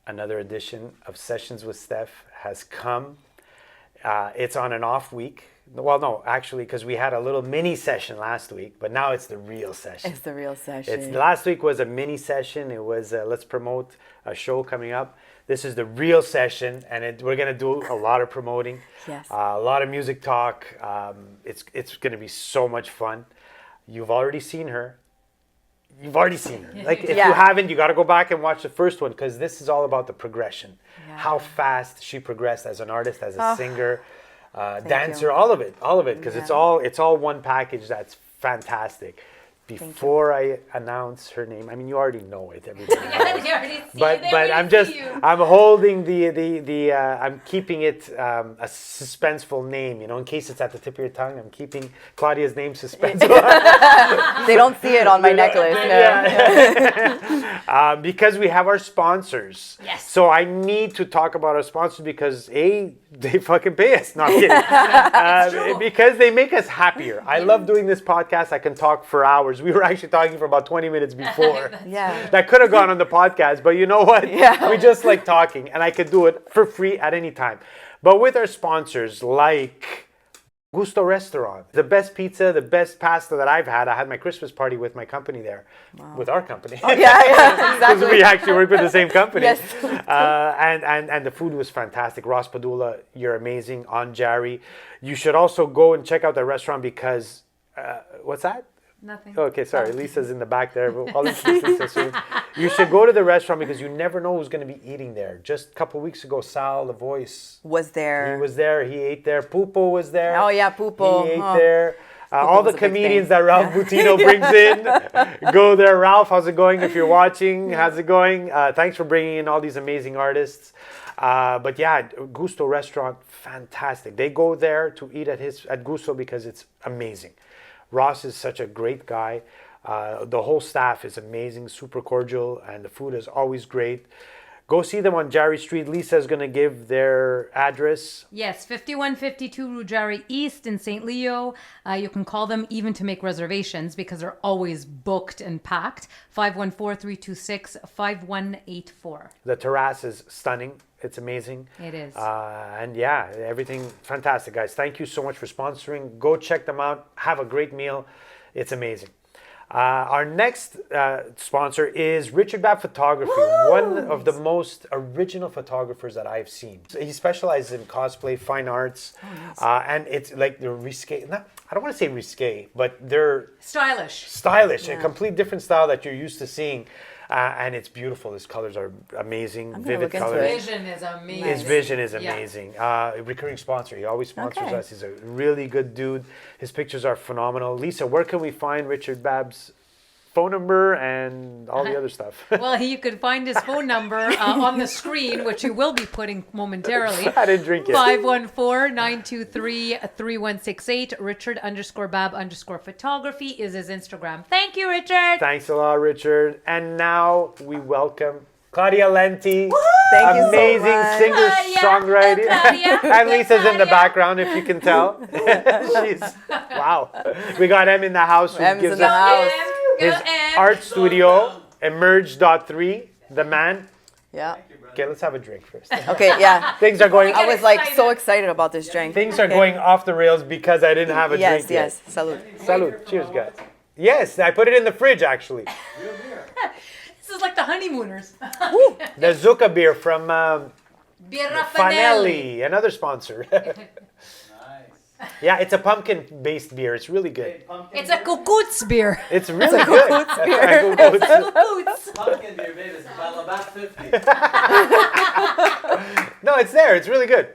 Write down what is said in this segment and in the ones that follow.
Another edition of Sessions with Stef has come. It's on an off week. Well, no, actually, because we had a little mini session last week, but now it's the real session. It's the real session. Last week was a mini session. It was let's promote a show coming up. This is the real session, and we're going to do a lot of promoting. Yes. A lot of music talk. It's going to be so much fun. You've already seen her. Like, if you haven't, you got to go back and watch the first one, because this is all about the progression. Yeah. How fast she progressed as an artist, as a singer, dancer, all of it, because it's all one package that's fantastic. Before I announce her name, I mean, you already know it, everybody knows. But I'm holding I'm keeping it a suspenseful name, in case it's at the tip of your tongue. I'm keeping Claudia's name suspenseful. They don't see it on my necklace. No. Because we have our sponsors. Yes. So I need to talk about our sponsors because they fucking pay us. No, I'm kidding. Because they make us happier. I love doing this podcast. I can talk for hours. We were actually talking for about 20 minutes before. That could have gone on the podcast, but you know what? Yeah. We just like talking, and I could do it for free at any time. But with our sponsors like Gusto Restaurant, the best pizza, the best pasta that I've had. I had my Christmas party with my company there, with our company. Oh, yeah, exactly. Because we actually work with the same company. Yes. And the food was fantastic. Ross Padula, you're amazing. On Jerry. You should also go and check out the restaurant because, what's that? Nothing. Okay, sorry. Lisa's in the back there. All these Lisa soon. You should go to the restaurant because you never know who's going to be eating there. Just a couple of weeks ago, Sal, the voice. Was there. He was there. He ate there. Pupo was there. Oh, yeah, Pupo. He ate there. All the was a big comedians thing. that Ralph Butino brings in. Go there. Ralph, how's it going? If you're watching, how's it going? Thanks for bringing in all these amazing artists. But yeah, Gusto Restaurant, fantastic. They go there to eat at Gusto because it's amazing. Ross is such a great guy. The whole staff is amazing, super cordial, and the food is always great. Go see them on Jarry Street. Lisa is going to give their address. Yes, 5152 Rue Jarry East in St. Leo. You can call them even to make reservations because they're always booked and packed. 514-326-5184. The terrace is stunning. It's amazing. It is. And yeah, everything fantastic, guys. Thank you so much for sponsoring. Go check them out. Have a great meal. It's amazing. Our next sponsor is Richard Babb Photography, one of the most original photographers that I've seen. He specializes in cosplay, fine arts, and it's like the risque. I don't want to say risque, but they're Stylish. A complete different style that you're used to seeing. And it's beautiful. His colors are amazing, vivid colors. His vision is amazing. His vision is amazing. A recurring sponsor. He always sponsors us. He's a really good dude. His pictures are phenomenal. Lisa, where can we find Richard Babb's phone number and all the other stuff? Well, you could find his phone number on the screen, which you will be putting momentarily. I didn't drink it. 514-923-3168. Richard_Babb_photography is his Instagram. Thank you, Richard. Thanks a lot, Richard. And now we welcome Claudia Lenti. Thank you so amazing much. singer, songwriter. Claudia. And Lisa's in the background, if you can tell. Wow. We got Em in the house who Em's gives in the us house. his art studio, Emerge.3, the man. Yeah. Okay, let's have a drink first. Okay, yeah. Things are going. I was like so excited about this drink. Things are going off the rails because I didn't have a drink yet. Yes, salud. Salud. Cheers, guys. Yes, I put it in the fridge actually. This is like the honeymooners. The Zucca beer from Birra Fanelli, another sponsor. Yeah, it's a pumpkin-based beer. It's really good. It's a Cucutz beer. It's really good. Cucutz. Pumpkin beer, baby. It's about 50. No, it's there. It's really good.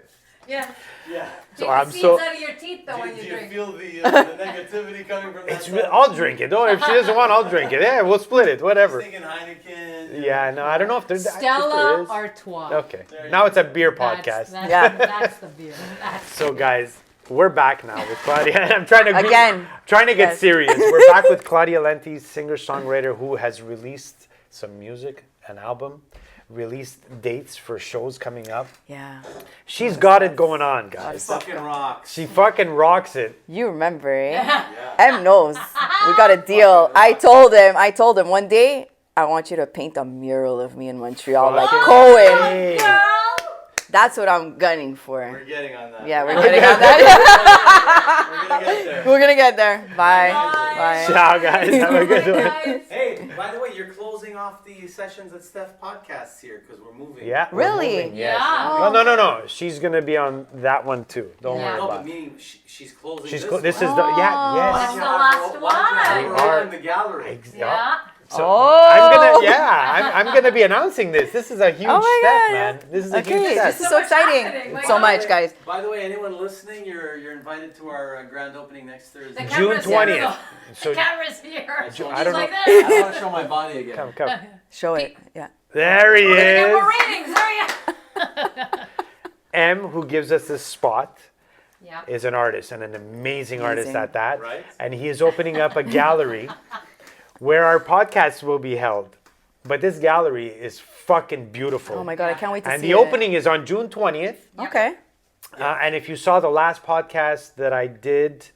Yeah. Yeah. So Take I'm the seeds so. out of your teeth though when Do you you drink. feel the negativity coming from that? I'll drink it. No, if she doesn't want, I'll drink it. Yeah, we'll split it. Whatever. Thinking Heineken. Yeah, no, I don't know if there's. Stella Artois. Okay. Now it's a beer podcast. That's the beer. So guys, we're back now with Claudia. I'm trying to get Yes. serious. We're back with Claudia Lenti, singer-songwriter who has released some music, an album, released dates for shows coming up. Yeah. She's got it going on, guys. Fucking rocks. She fucking rocks it. You remember, eh? M knows. We got a deal. I told him one day, I want you to paint a mural of me in Montreal, like Fucking Cohen. hey. That's what I'm gunning for. We're getting on that. Yeah, we're getting on that. We're gonna get there. We're gonna get there. Bye. Bye. Ciao, guys. Have a good one. Hey, by the way, you're closing off the Sessions at Stef podcasts here because we're moving. Yeah. we're Really? moving, yes. Yeah. No. She's gonna be on that one too. Don't Yeah. worry No, about but it. meaning she's closing She's this this one. is the That's yes. the last one. We are in the gallery. Yeah. So Oh. I'm gonna be announcing this. This is a huge Oh my step, God. man. This is a huge Okay, step. this is So so much happening. exciting. My So God. much, guys. By the way, anyone listening, you're invited to our grand opening next Thursday. The June camera's here. 20th. The So camera's here. She's I don't like know. this. I want to show my body again. come. Show it. Yeah. There he We're gonna get more is. ratings. There you M, who gives us this spot, Yeah. is an artist and an amazing artist Amazing. at that. Right. And he is opening up a gallery where our podcasts will be held. But this gallery is fucking beautiful. Oh my God, I can't wait to And see the it. opening is on June 20th. Okay. And if you saw the last podcast that I did,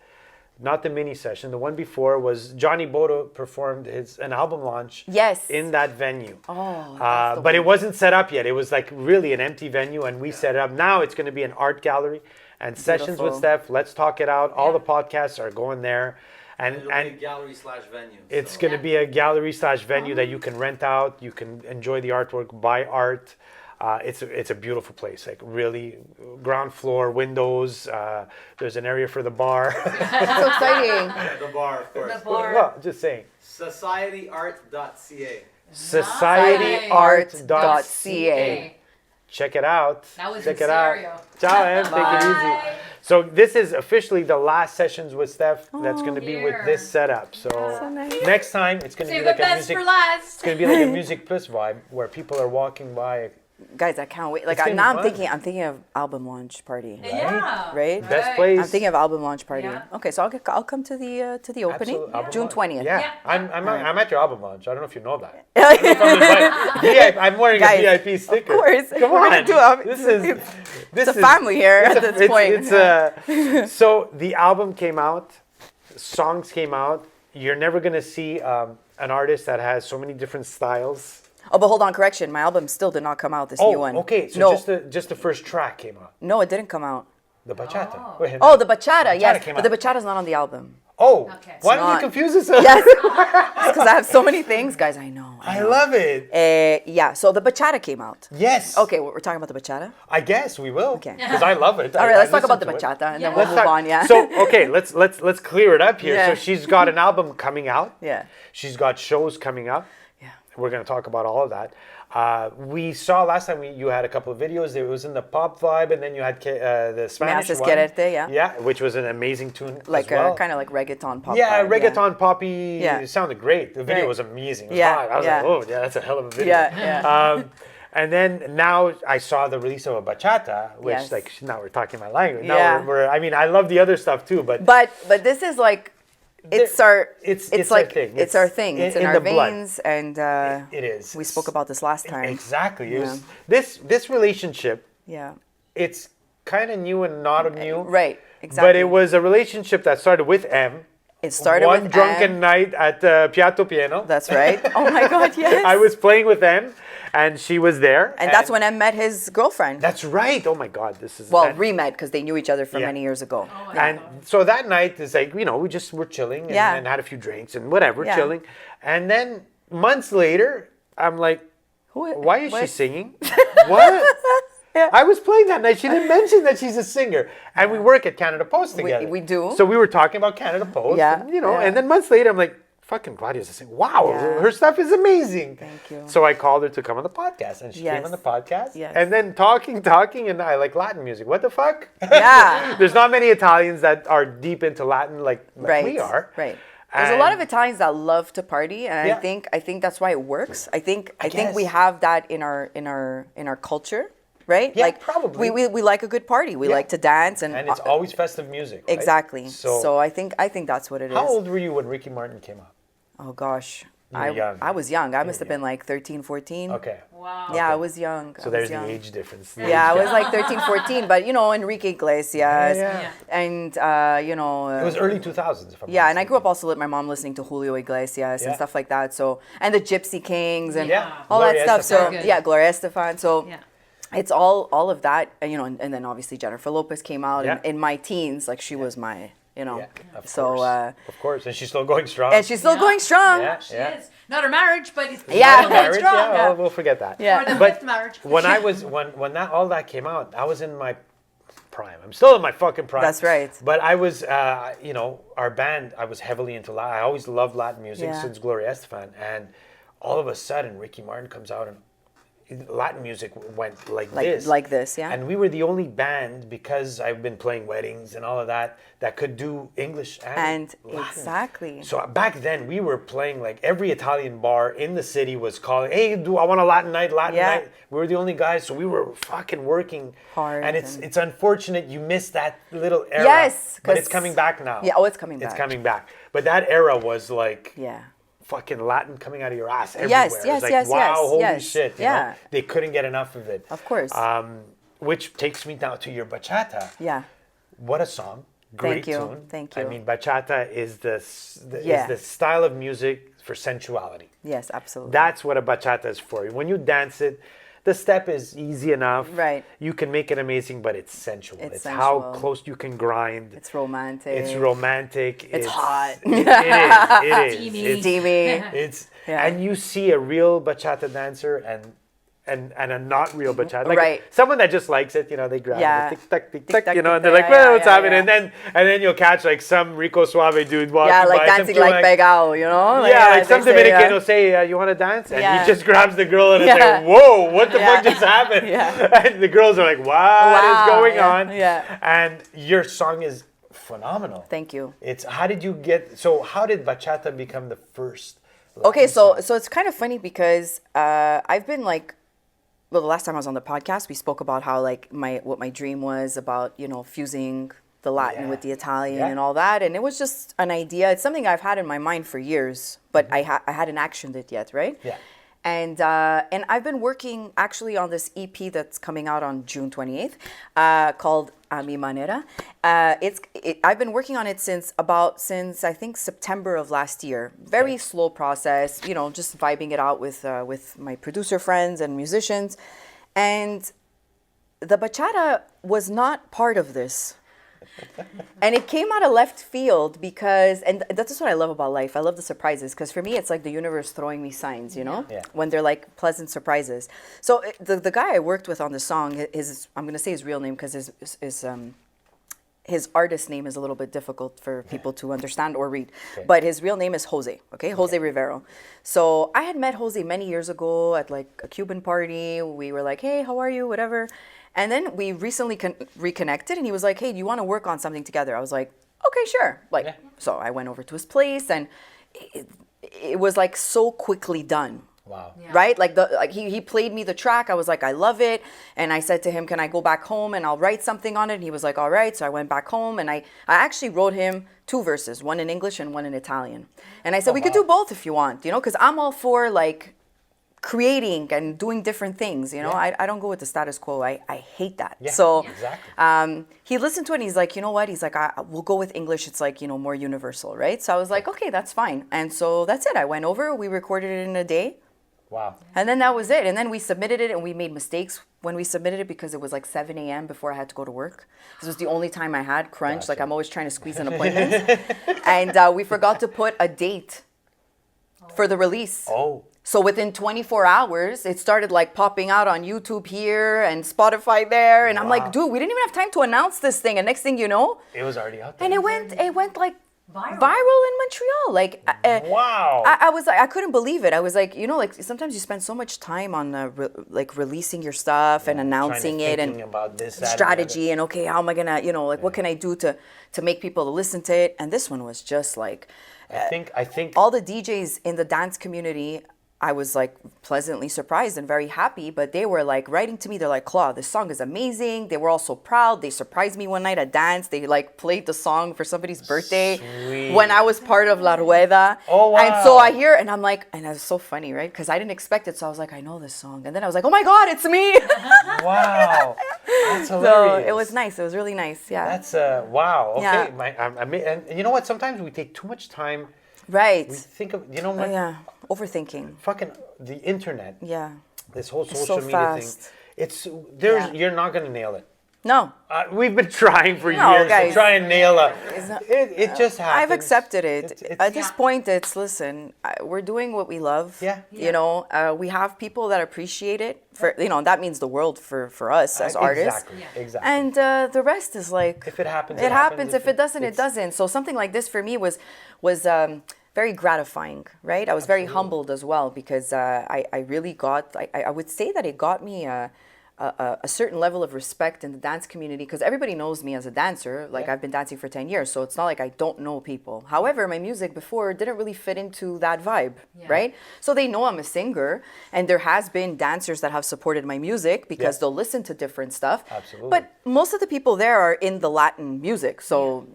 not the mini session, the one before was Johnny Bodo performed an album launch Yes. in that venue. Oh, that's the But it one. wasn't set up yet. It was like really an empty venue, and we set it up. Now it's going to be an art gallery and sessions with Beautiful. Steph. Let's talk it out. All Yeah. the podcasts are going there, It'll be a and gallery slash venue. it's so. going to be a gallery slash venue that you can rent out. You can enjoy the artwork, buy art. It's a beautiful place. Like really, ground floor, windows. There's an area for the bar. That's so exciting. The bar, of course. The bar. Well, just saying. Societyart.ca. Societyart.ca. Check it out. That was Check in it out. stereo. Ciao, Em. Take it easy. Bye. So this is officially the last sessions with Steph. That's going to be with Here. this setup. So, nice. next time it's going to Save be the like a best music. for last. It's going to be like a Music Plus vibe where people are walking by. Guys, I can't wait. Like It's gonna now be I'm fun. thinking of album launch party. Yeah. Right? Best Right. place. I'm thinking of album launch party. Yeah. Okay, so I'll come to the opening. Absolute album June launch. 20th. Yeah, Yeah. I'm at your album launch. I don't know if you know that. I'm wearing Guys, a VIP sticker. Of course. Come We're on. gonna do it. This is It's a family here it's at a- this it's- point. it's so the album came out, songs came out. You're never gonna see an artist that has so many different styles. Oh, but hold on, correction. My album still did not come out. This new one. okay. So no, just the first track came out. no, it didn't come out. The bachata. Wait, Oh, the bachata. Yes, came but the out. bachata's not on the album. Oh, Okay. why It's don't you not. confuse us? Yes, because I have so many things, guys. I know. I love it. Yeah, so the bachata came out. Yes. Okay, we're talking about the bachata. I guess we will. Okay. Because I love it. All right, let's talk about the bachata and then we'll Let's move talk- on. Yeah. So okay, let's clear it up here. Yeah. So she's got an album coming out. yeah, She's got shows coming up. yeah. We're going to talk about all of that. We saw last time you had a couple of videos. It was in the pop vibe, and then you had the Spanish haces one. quererte, yeah. Yeah, which was an amazing tune Like as well. kind of like reggaeton pop. Yeah, vibe, reggaeton poppy. Yeah. It sounded great. The video Right. was amazing. It was Yeah, hot. I was yeah. like, oh, yeah, that's a hell of a video. Yeah, yeah. And then now I saw the release of a bachata, which Yes. like now we're talking my language. Now Yeah. we're I mean, I love the other stuff too, but But this is like it's our it's like our thing. it's our thing. It's in our the blood. veins, and It is. we spoke about this last time. Exactly. It was, Yeah. this relationship, Yeah, it's kind of new and not new. right. Exactly. But it was a relationship that started with M. It started one with drunken M. night at Piatto Pieno. That's right. Oh my God, yes. I was playing with M, and she was there. and that's when M met his girlfriend. That's right. Oh my God, this is Well, and, re-met because they knew each other for Yeah. many years ago. and so that night is like we just were chilling and, Yeah. and had a few drinks and whatever, Yeah. chilling, and then months later, I'm like, Who- why is she what? singing? What? Yeah. I was playing that night. She didn't mention that she's a singer, and we work at Canada Post together. we do. So we were talking about Canada Post, Yeah, and, yeah. and then months later, I'm like, "Fucking Claudia's a singer. Wow, Yeah. her stuff is amazing." Thank you. So I called her to come on the podcast, and she came Yes. on the podcast. Yes. And then talking, and I like Latin music. What the fuck? Yeah. There's not many Italians that are deep into Latin like Right. we are. Right. There's a lot of And- Italians that love to party, and Yeah. I think that's why it works. I think we guess. have that in our culture, right? Yeah, like probably. we like a good party. We Yeah. like to dance And it's always festive music. Right? exactly. So, So I think that's what it is. how old were you when Ricky Martin came out? Oh gosh, were young. I was young. I must have been like 13, 14. Okay. Wow. Yeah, I was young. So I was there's young. the age difference. Yeah, I was like 13, 14, but Enrique Iglesias Yeah. and It was early 2000s. If I'm yeah, not and I grew up also with my mom listening to Julio Iglesias Yeah. and stuff like that. So, and the Gypsy Kings and Yeah. all Gloria that stuff. So, Estefan. yeah, Gloria Estefan. So, Yeah. it's all of that, and then obviously Jennifer Lopez came out Yeah. in my teens. Like she was my, Yeah, of so, course. Of course. And she's still going strong. and she's still Yeah. going strong. Yeah. She is. Not her marriage, but it's Yeah. still Marriage, strong. yeah, we'll forget that. Yeah. Or the But fifth marriage. when I was when that all that came out, I was in my prime. I'm still in my fucking prime. That's right. But I was, our band. I was heavily into Latin. I always loved Latin music Yeah. since Gloria Estefan, and all of a sudden, Ricky Martin comes out and Latin music went like this. Like this, yeah. And we were the only band, because I've been playing weddings and all of that could do English and Latin. Exactly. So back then we were playing, like every Italian bar in the city was calling, hey, I want a Latin night, Yeah. night. We were the only guys, so we were fucking working Hard And and- it's unfortunate you missed that little era. Yes, but it's 'cause- coming back now. Yeah, oh, it's coming It's back. coming back. But that era was like Yeah. fucking Latin coming out of your ass everywhere. Yes, It was yes, like, yes, wow, yes, holy yes. shit. You Yeah. know? They couldn't get enough of it. Of course. Which takes me now to your bachata. Yeah. What a song. Great Thank you. tune. Thank I you. mean, bachata is Yeah. is the style of music for sensuality. Yes, absolutely. That's what a bachata is for. When you dance it, the step is easy enough. Right. You can make it amazing, but it's sensual. It's how sensual. close you can grind. It's romantic. It's romantic. It's hot. It is. Steamy. It's Steamy. it's Yeah. and you see a real bachata dancer and a not real bachata, like Right. someone that just likes it, they grab Yeah. it, tick tack, Tick, and tack, they're tick, like, tack, well, yeah, what's yeah, happening? yeah. And then you'll catch like some Rico Suave dude walking Yeah, by, like some dancing chula, like Pegao, yeah, like some they say, Dominican will say, you want to dance? And Yeah. he just grabs the girl and Yeah. say, whoa, what the Yeah. fuck just happened? Yeah. And the girls are like, what is Wow, going yeah, on? yeah. And your song is phenomenal. Thank you. How did bachata become the first? Okay, Latin so song? it's kind of funny because I've been like, well, the last time I was on the podcast, we spoke about how like what my dream was about, fusing the Latin Yeah. with the Italian Yeah. and all that, and it was just an idea. It's something I've had in my mind for years, but I hadn't actioned it yet, right? Yeah. And I've been working actually on this EP that's coming out on June 28th, called A Mi Manera. I've been working on it since I think September of last year. Very slow process, just vibing it out with my producer friends and musicians, and the bachata was not part of this. And it came out of left field because, and that's just what I love about life. I love the surprises because for me, it's like the universe throwing me signs, Yeah. when they're like pleasant surprises. So the guy I worked with on the song, I'm going to say his real name because his artist name is a little bit difficult for people to understand or read. Okay. But his real name is Jose, okay? Jose Rivero. So I had met Jose many years ago at like a Cuban party. We were like, hey, how are you? Whatever. And then we recently reconnected and he was like, hey, do you want to work on something together? I was like, okay, sure. Yeah. So I went over to his place and it was like so quickly done. Wow. Yeah. Right? Like he played me the track. I was like, I love it. And I said to him, can I go back home and I'll write something on it? And he was like, all right. So I went back home and I actually wrote him 2 verses, one in English and one in Italian. And I said, we could do both if you want, because I'm all for like creating and doing different things, Yeah. I don't go with the status quo. I hate that. Yeah, So exactly. he listened to it and he's like, you know what? He's like, we'll go with English. It's like, more universal, right? So I was like, okay, that's fine. And so that's it. I went over, we recorded it in a day. Wow. And then that was it. And then we submitted it and we made mistakes when we submitted it because it was like 7 a.m. before I had to go to work. This was the only time I had crunch. Gotcha. Like I'm always trying to squeeze in appointments. And we forgot to put a date for the release. Oh. So within 24 hours, it started like popping out on YouTube here and Spotify there. And I'm Wow. like, dude, we didn't even have time to announce this thing. And next thing you know, It was already out there. and it went like Viral. viral in Montreal. Like, Wow. I was like, I couldn't believe it. I was like, like sometimes you spend so much time on like releasing your stuff and announcing it thinking and about this, that, and the strategy and okay, how am I gonna, like what can I do to make people listen to it? And this one was just like other. I think all the DJs in the dance community I was like pleasantly surprised and very happy, but they were like writing to me. They're like, Claude, this song is amazing. They were all so proud. They surprised me one night at dance. They like played the song for somebody's birthday Sweet. when I was part of La Rueda. Oh, wow. And so I hear, and I'm like, and it's so funny, right? Because I didn't expect it. So I was like, I know this song. And then I was like, oh my God, it's me. Wow. That's So hilarious. it was nice. It was really nice. Yeah. That's wow. Okay. Yeah. And you know what? Sometimes we take too much time. Right. We think of what? Yeah. Overthinking. Fucking the internet. Yeah. This whole It's social so media fast. thing. It's there's Yeah. you're not gonna nail it. No. We've been trying for No, years to guys. try and nail it. not- It just happens. I've accepted it. It's- At this point, listen, we're doing what we love. Yeah. You know, we have people that appreciate it. That means the world for us as artists. Exactly. Exactly. And the rest is like, if it happens, it happens. If it doesn't, it it's- doesn't. So something like this for me was very gratifying, right? I was very humbled as well because I really got, I would say that it got me a certain level of respect in the dance community because everybody knows me as a dancer. Like I've been dancing for 10 years, so it's not like I don't know people. However, my music before didn't really fit into that vibe, right? So they know I'm a singer, and there has been dancers that have supported my music because they'll listen to different stuff. Absolutely. But most of the people there are in the Latin music, so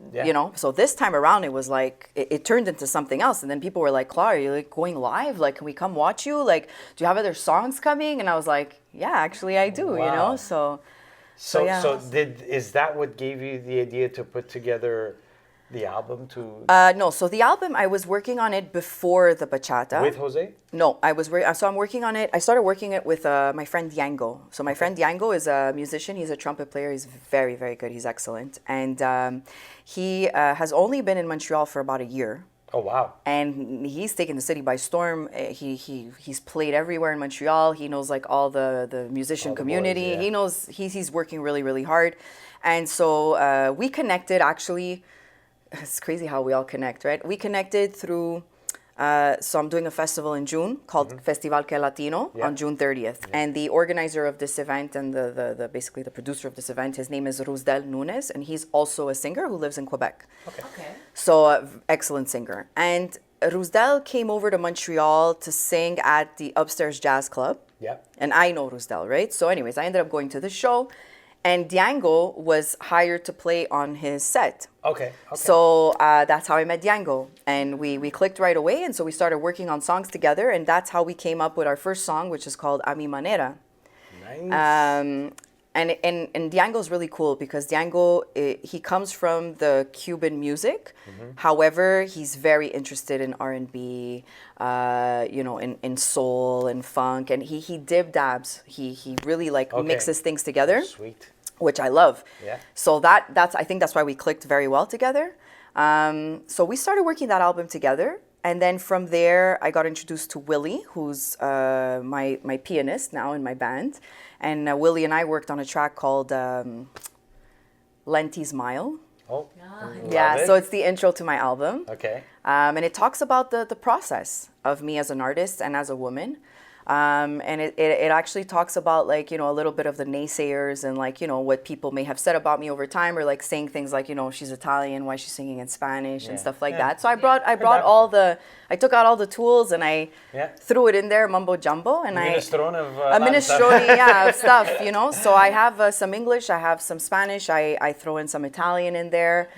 so this time around it was like it turned into something else, and then people were like, "Claudia, are you like going live? Like, can we come watch you? Like, do you have other songs coming?" And I was like, "Yeah, actually, I do." You know, Wow. so yeah. Is that what gave you the idea to put together the album to No, so the album I was working on it before the bachata. with Jose? No, so I'm working on it. I started working it with my friend Diango. So my friend Diango is a musician. He's a trumpet player. He's very, very good. He's excellent. And he has only been in Montreal for about a year. Oh wow. And he's taken the city by storm. He's played everywhere in Montreal. He knows like all the musician All the community. boys, yeah. He knows he's working really, really hard. And so we connected actually. It's crazy how we all connect, right? We connected through, so I'm doing a festival in June called Festival Que Latino on June 30th. And the organizer of this event and the basically the producer of this event, his name is Rusdel Nunes, and he's also a singer who lives in Quebec. Okay. So excellent singer. And Rusdel came over to Montreal to sing at the Upstairs Jazz Club. Yep. And I know Rusdel, right? So anyways, I ended up going to the show. And Diango was hired to play on his set. Okay. So that's how I met Diango. And we clicked right away. And so we started working on songs together. And that's how we came up with our first song, which is called A Mi Manera. Nice. And Diango's really cool because Diango, he comes from the Cuban music. However, he's very interested in R&B, in soul and funk. And he dabs. He really mixes things together. Sweet. Which I love. Yeah. So I think that's why we clicked very well together. So we started working that album together. And then from there, I got introduced to Willie, who's my pianist now in my band. And Willie and I worked on a track called Lenti's Mile. Oh. Yeah, Love so it. it's the intro to my album. Okay. And it talks about the process of me as an artist and as a woman. And it actually talks about a little bit of the naysayers and what people may have said about me over time or saying things like, she's Italian, why she's singing in Spanish and stuff like that. So I brought I took out all the tools and I threw it in there, mumbo jumbo, and Minestrone of a minestrone, of stuff, So I have some English, I have some Spanish, I throw in some Italian in there.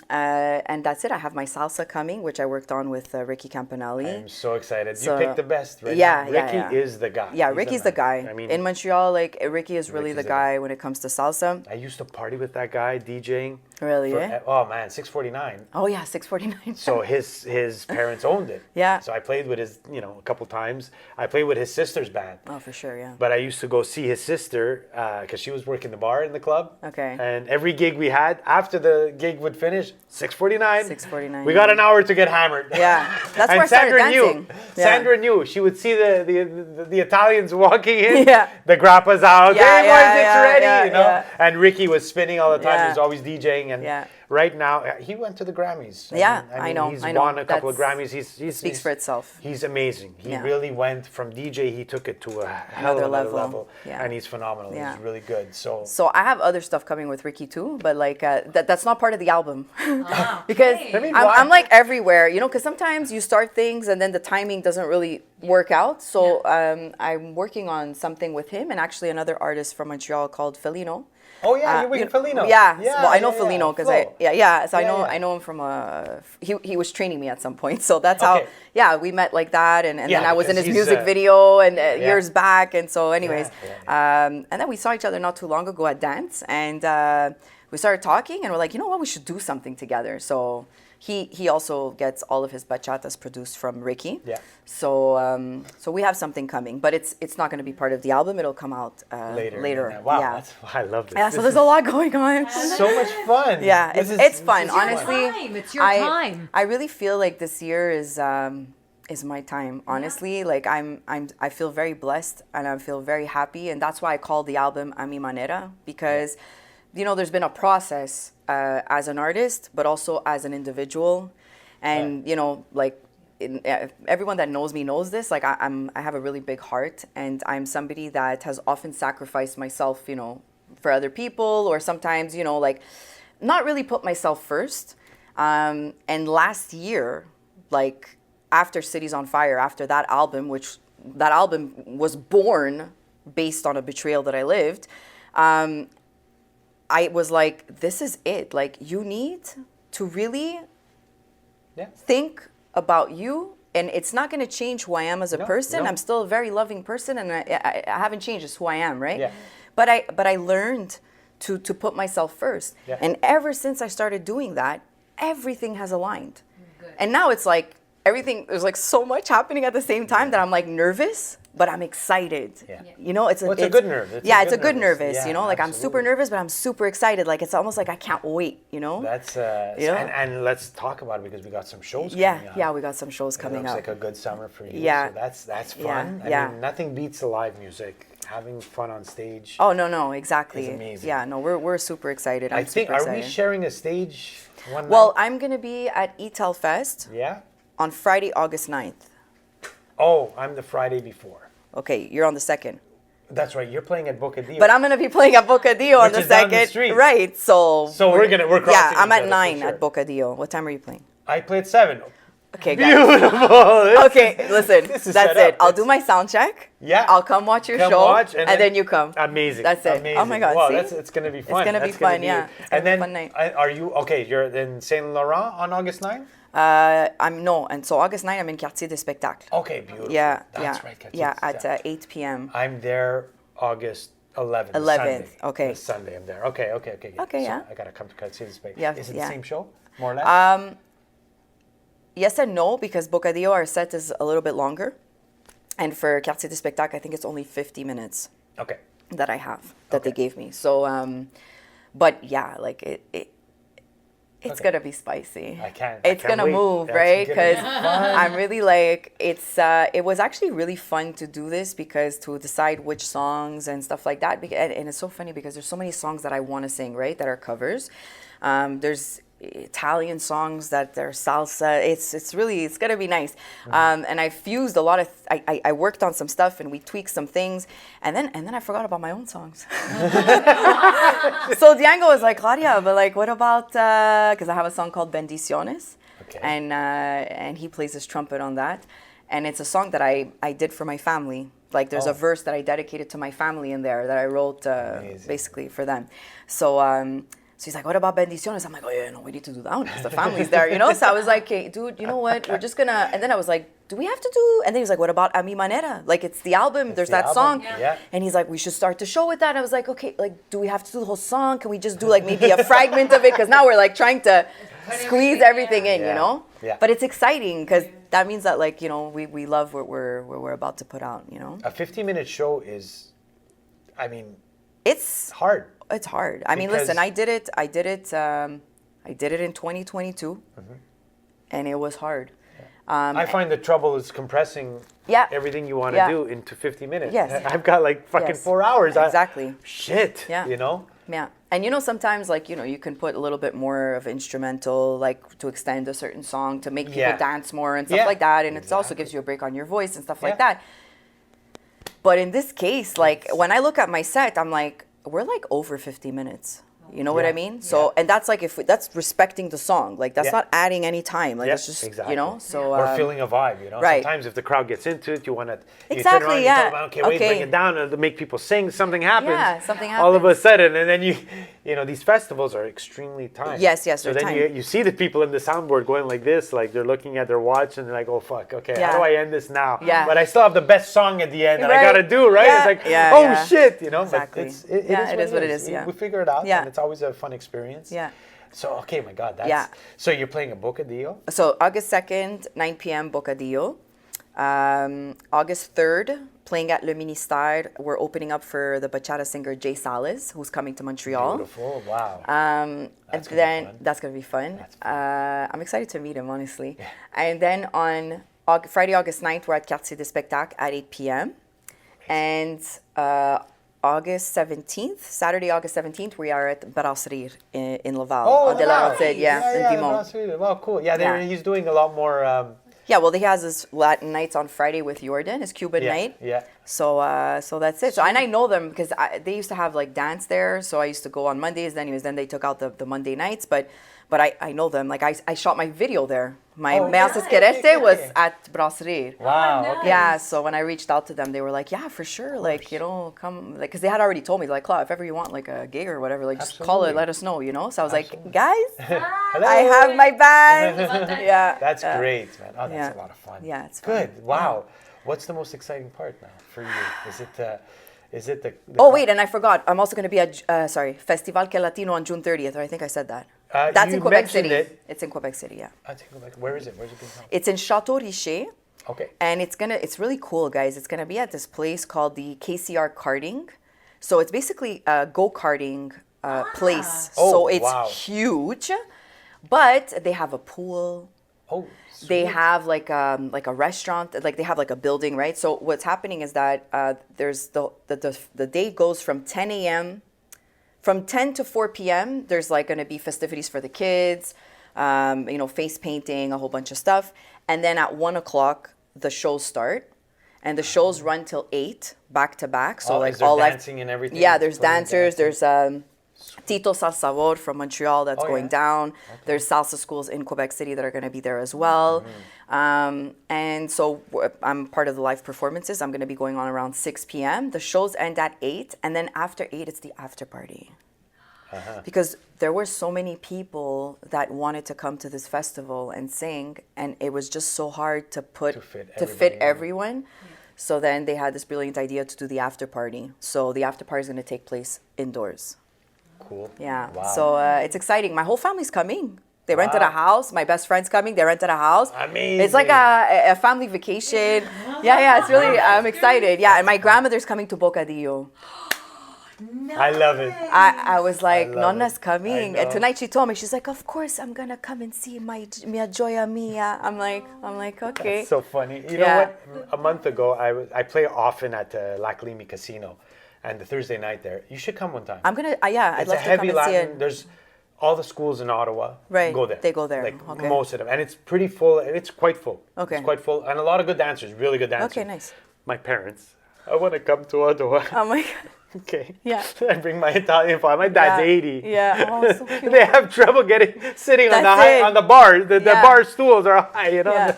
And that's it. I have my salsa coming, which I worked on with Ricky Campanelli. I'm so excited. So- You picked the best, right? Ricky is the guy. Yeah, He's Ricky's the man. guy. I mean, In Montreal, Ricky is really Ricky's the the guy when it comes to salsa. I used to party with that guy DJing. Really, for- eh? Oh man, 649. Oh yeah, 649. So his parents owned it. Yeah. So I played with his, a couple times. I played with his sister's band. Oh, for sure, yeah. But I used to go see his sister because she was working the bar in the club. Okay. And every gig we had, after the gig would finish, 6:49. 6:49, We got an hour to get hammered. Yeah, that's And where I started Sandra dancing. knew. Yeah. Sandra knew. She would see the Italians walking in. Yeah. The grappa's out. Yeah, Hey, boys, yeah, it's yeah, ready. yeah, you know. yeah. And Ricky was spinning all the time. Yeah. He was always DJing, amazing. And Yeah. right now, he went to the Grammys. Yeah, mean, I know. He's I know. won a couple of That's- Grammys. He's speaks for itself. He's amazing. He Yeah. really went from DJ. He took it to a hell of Another another level. level. Yeah. And he's phenomenal. Yeah. He's really good. So So I have other stuff coming with Ricky too, but like that's not part of the album because Okay. I mean, I'm like everywhere, you know. Because sometimes you start things and then the timing doesn't really work out. So I'm working on something with him and actually another artist from Montreal called Felino. Oh yeah, you're with Felino. Yeah, well, I know yeah, Felino because Flo. So Yeah. I know him from he was training me at some point, so that's how Okay. we met like that, and Yeah, then I was in because his he's, music video and yeah. years back, and so anyways, Yeah. and then we saw each other not too long ago at dance, and we started talking, and we're like, you know what, we should do something together. So he also gets all of his bachatas produced from Ricky. Yeah. So so we have something coming, but it's not going to be part of the album. It'll come out later. Wow, Yeah. I love this. Yeah, so there's a lot going on. so much fun. Yeah, This it's is- fun. this is Honestly, time. It's your I, time. I really feel like this year is my time. Honestly, like I feel very blessed and I feel very happy, and that's why I call the album A Mi Manera, because you know there's been a process as an artist, but also as an individual, and you know like. Everyone that knows me knows this. Like I have a really big heart, and I'm somebody that has often sacrificed myself, you know, for other people, or sometimes, you know, like not really put myself first. And last year, like after Cities on Fire, after that album, which that album was born based on a betrayal that I lived, I was like, this is it. Like you need to really think about you, and it's not going to change who I am as a person. no. I'm still a very loving person, and I haven't changed. It's who I am, right? Yeah. But I learned to put myself first, Yeah. and ever since I started doing that, everything has aligned. And now it's like everything. There's like so much happening at the same time that I'm like nervous, but I'm excited. Yeah. You know, it's a good nerve. It's it's a good nervous. Yeah, you know, like I'm super absolutely. nervous, but I'm super excited. Like it's almost like I can't wait. You know. That's You know? and let's talk about it because we got some shows Yeah, coming up. yeah, we got some shows It coming looks up. like a good summer for you. Yeah. So that's Yeah, fun. yeah. I mean, nothing beats the live music. Having fun on stage. Oh no, exactly. It's amazing. Yeah, no, we're super excited. I think super are we excited. sharing a stage one Well, night? I'm gonna be at Etel Fest Yeah. on Friday, August 9th. Oh, I'm the Friday before. Okay, you're on the second. That's right. You're playing at Bocadillo. But I'm gonna be playing at Bocadillo on Which the is down the second. street. Right. So we're crossing Yeah, I'm each at other for 9 sure. at Bocadillo. What time are you playing? I play at 7. Okay, guys. Beautiful. Okay, listen. This is That's set it. up. I'll do my sound check. Yeah. I'll come watch your Come show, watch, and then you come. Amazing. That's it. Amazing. Oh my God, Wow, see? it's gonna be fun. gonna be That's fun, yeah. It's gonna and be a then fun night. are you okay? You're in Saint Laurent on August 9th. And so August 9th, I'm in Quartier des Spectacles. Okay, beautiful. Yeah, That's yeah, right. Catch yeah, it. at 8 p.m. I'm there August 11th. 11th, Sunday. okay. The Sunday I'm there. Okay. Okay, So yeah. I gotta come to Quartier des Spectacles. Yeah, Is it yeah. the same show, more or less? Yes and no, because Bocadillo, our set is a little bit longer. And for Quartier des Spectacles, I think it's only 50 minutes Okay. that I have, that they Okay. gave me. So, but yeah, like it's Okay. gonna be spicy. I can't It's gonna wait. move, That's right? gonna be Because fun. I'm really like it was actually really fun to do this because to decide which songs and stuff like that. And it's so funny because there's so many songs that I want to sing, right? That are covers. There's Italian songs that are salsa. It's gonna be nice. And I fused a lot of. I worked on some stuff and we tweaked some things, and then I forgot about my own songs. So Diango was like, Claudia, but like, what about? Because I have a song called Bendiciones, Okay. and he plays his trumpet on that, and it's a song that I did for my family. Like there's Oh. a verse that I dedicated to my family in there that I wrote Amazing. basically for them. So. So he's like, what about Bendiciones? I'm like, oh yeah, no, we need to do that one because the family's there, you know? So I was like, hey, dude, you know what? We're just gonna, and then I was like, do we have to do, and then he's like, what about A Mi Manera? Like it's the album, there's the that album, song. yeah. And he's like, we should start the show with that. And I was like, okay, like, do we have to do the whole song? Can we just do like maybe a fragment of it? Because now we're like trying to squeeze everything in, Yeah. you know? Yeah. But it's exciting because that means that like, you know, we love what we're about to put out, you know? A 50-minute show is, I mean, It's hard. It's hard. I mean, Because- listen, I did it in 2022, and it was hard. I find the trouble is compressing Yeah. everything you want to Yeah. do into 50 minutes. Yes. I've got like fucking Yes. 4 hours. Exactly. Shit. Yeah. You know? Yeah. And sometimes you can put a little bit more of instrumental, like to extend a certain song to make people dance more and stuff like that. And it also gives you a break on your voice and stuff like that. But in this case, like when I look at my set, I'm like, we're like over 50 minutes. You know what I mean? So, and that's like that's respecting the song. Like that's not adding any time. Like that's just So or feeling a vibe. Right. Sometimes if the crowd gets into it, you want to exactly. turn around, you tell them, okay, bring it down, and to make people sing. Something happens. Yeah, something happens. All of a sudden, and then these festivals are extremely timed. Yes, So then you see the people in the soundboard going like this, like they're looking at their watch and they're like, oh fuck, okay, how do I end this now? Yeah. But I still have the best song at the end that I gotta do, right? Yeah. It's like, shit, Exactly. But it is what it is. Yeah. We figure it out, and it's always a fun experience. Yeah. So, okay, my God, that's... So you're playing a Bocadillo? So August 2nd, 9 p.m. Bocadillo. August 3rd, playing at Le Ministère. We're opening up for the bachata singer Jay Salas, who's coming to Montreal. Beautiful, wow. That's going to be fun. I'm excited to meet him, honestly. Yeah. And then on Friday, August 9th, we're at Quartier des Spectacles at 8 p.m. And August 17th, Saturday, August 17th, we are at Brasserie in Laval. Oh, De La Rochelle, in Vimont. Wow, cool. Yeah, he's doing a lot more... well, he has his Latin nights on Friday with Jordan, his Cuban night. Yeah. So that's it. So, and I know them because they used to have like dance there. So I used to go on Mondays. Then they took out the Monday nights. But I know them. Like I shot my video there. My Meas Esquerete was at Brasserie. Wow. Nice. Okay. Yeah. So when I reached out to them, they were like, yeah, for sure. Like, come, like, because they had already told me, like, Claude, if ever you want like a gig or whatever, like just call it, let us know, So I was like, guys, I have my band. Yeah. That's great, man. Oh, that's a lot of fun. Yeah, it's good. fun. Wow. What's the most exciting part now for you? Is it the oh, wait, and I forgot. I'm also going to be at, Festival Que Latino on June 30th, or I think I said that. That's in Quebec City. It's in Quebec City, yeah. That's in Quebec. Where is it? Where's it being held? It's in Chateau Richer. Okay. And it's really cool, guys. It's going to be at this place called the KCR Karting. So it's basically a go-karting place. So it's huge, but they have a pool. Oh, sweet. They have like a restaurant, like they have like a building, right? So what's happening is that there's the day goes from 10 a.m. From 10 to 4 p.m., there's like going to be festivities for the kids, face painting, a whole bunch of stuff. And then at 1 o'clock, the shows start. And the shows run till 8, back to back. So is there dancing and everything? Yeah, there's dancers. There's Tito Salsavor from Montreal that's going down. Okay. There's salsa schools in Quebec City that are going to be there as well. And so I'm part of the live performances. I'm going to be going on around 6 p.m. The shows end at 8. And then after 8, it's the after party. Because there were so many people that wanted to come to this festival and sing. And it was just so hard to fit everyone. So then they had this brilliant idea to do the after party. So the after party is going to take place indoors. Cool. Yeah. Wow. So it's exciting. My whole family's coming. They rented a house. My best friend's coming. They rented a house. Amazing. It's like a family vacation. Yeah. It's really, I'm excited. Yeah. And my grandmother's coming to Bocadillo. Nice. I love it. I was like, Nonna's coming. And tonight she told me, she's like, of course I'm going to come and see my Mia Joya Mia. I'm like, okay. That's so funny. You know what? A month ago, I play often at La Climi Casino. And the Thursday night there, you should come one time. I'm gonna, I'd love to come and see it. It's a heavy Latin. There's all the schools in Ottawa. Right. Go there. They go there. Like okay. most of them, and it's pretty full. It's quite full. Okay. It's quite full, and a lot of good dancers, really good dancers. Okay, nice. My parents, I want to come to Ottawa. Oh my God. Okay. Yeah. I bring my Italian father. My dad's 80. Yeah. Oh, so cute. They have trouble sitting on the bar. The bar stools are high, Yeah.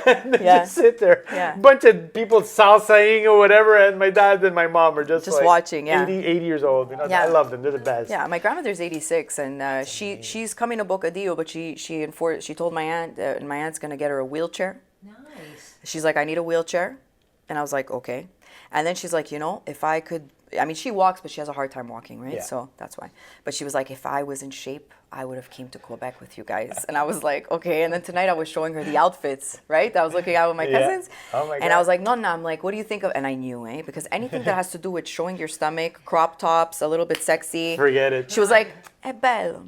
And they just sit there. Yeah. Bunch of people salsaing or whatever, and my dad and my mom are just like watching. Yeah. 80 years old. I love them. They're the best. Yeah. My grandmother's 86, and she's coming to Bocadillo, but she told my aunt, and my aunt's gonna get her a wheelchair. Nice. She's like, I need a wheelchair, and I was like, okay. And then she's like, if I could. I mean, she walks, but she has a hard time walking, right? Yeah. So that's why. But she was like, if I was in shape, I would have came to Quebec with you guys. And I was like, okay. And then tonight I was showing her the outfits, right? That I was looking at with my cousins. Oh my God. And I was like, Nonna, I'm like, what do you think of? And I knew, because anything that has to do with showing your stomach, crop tops, a little bit sexy. Forget it. She was like, è bello.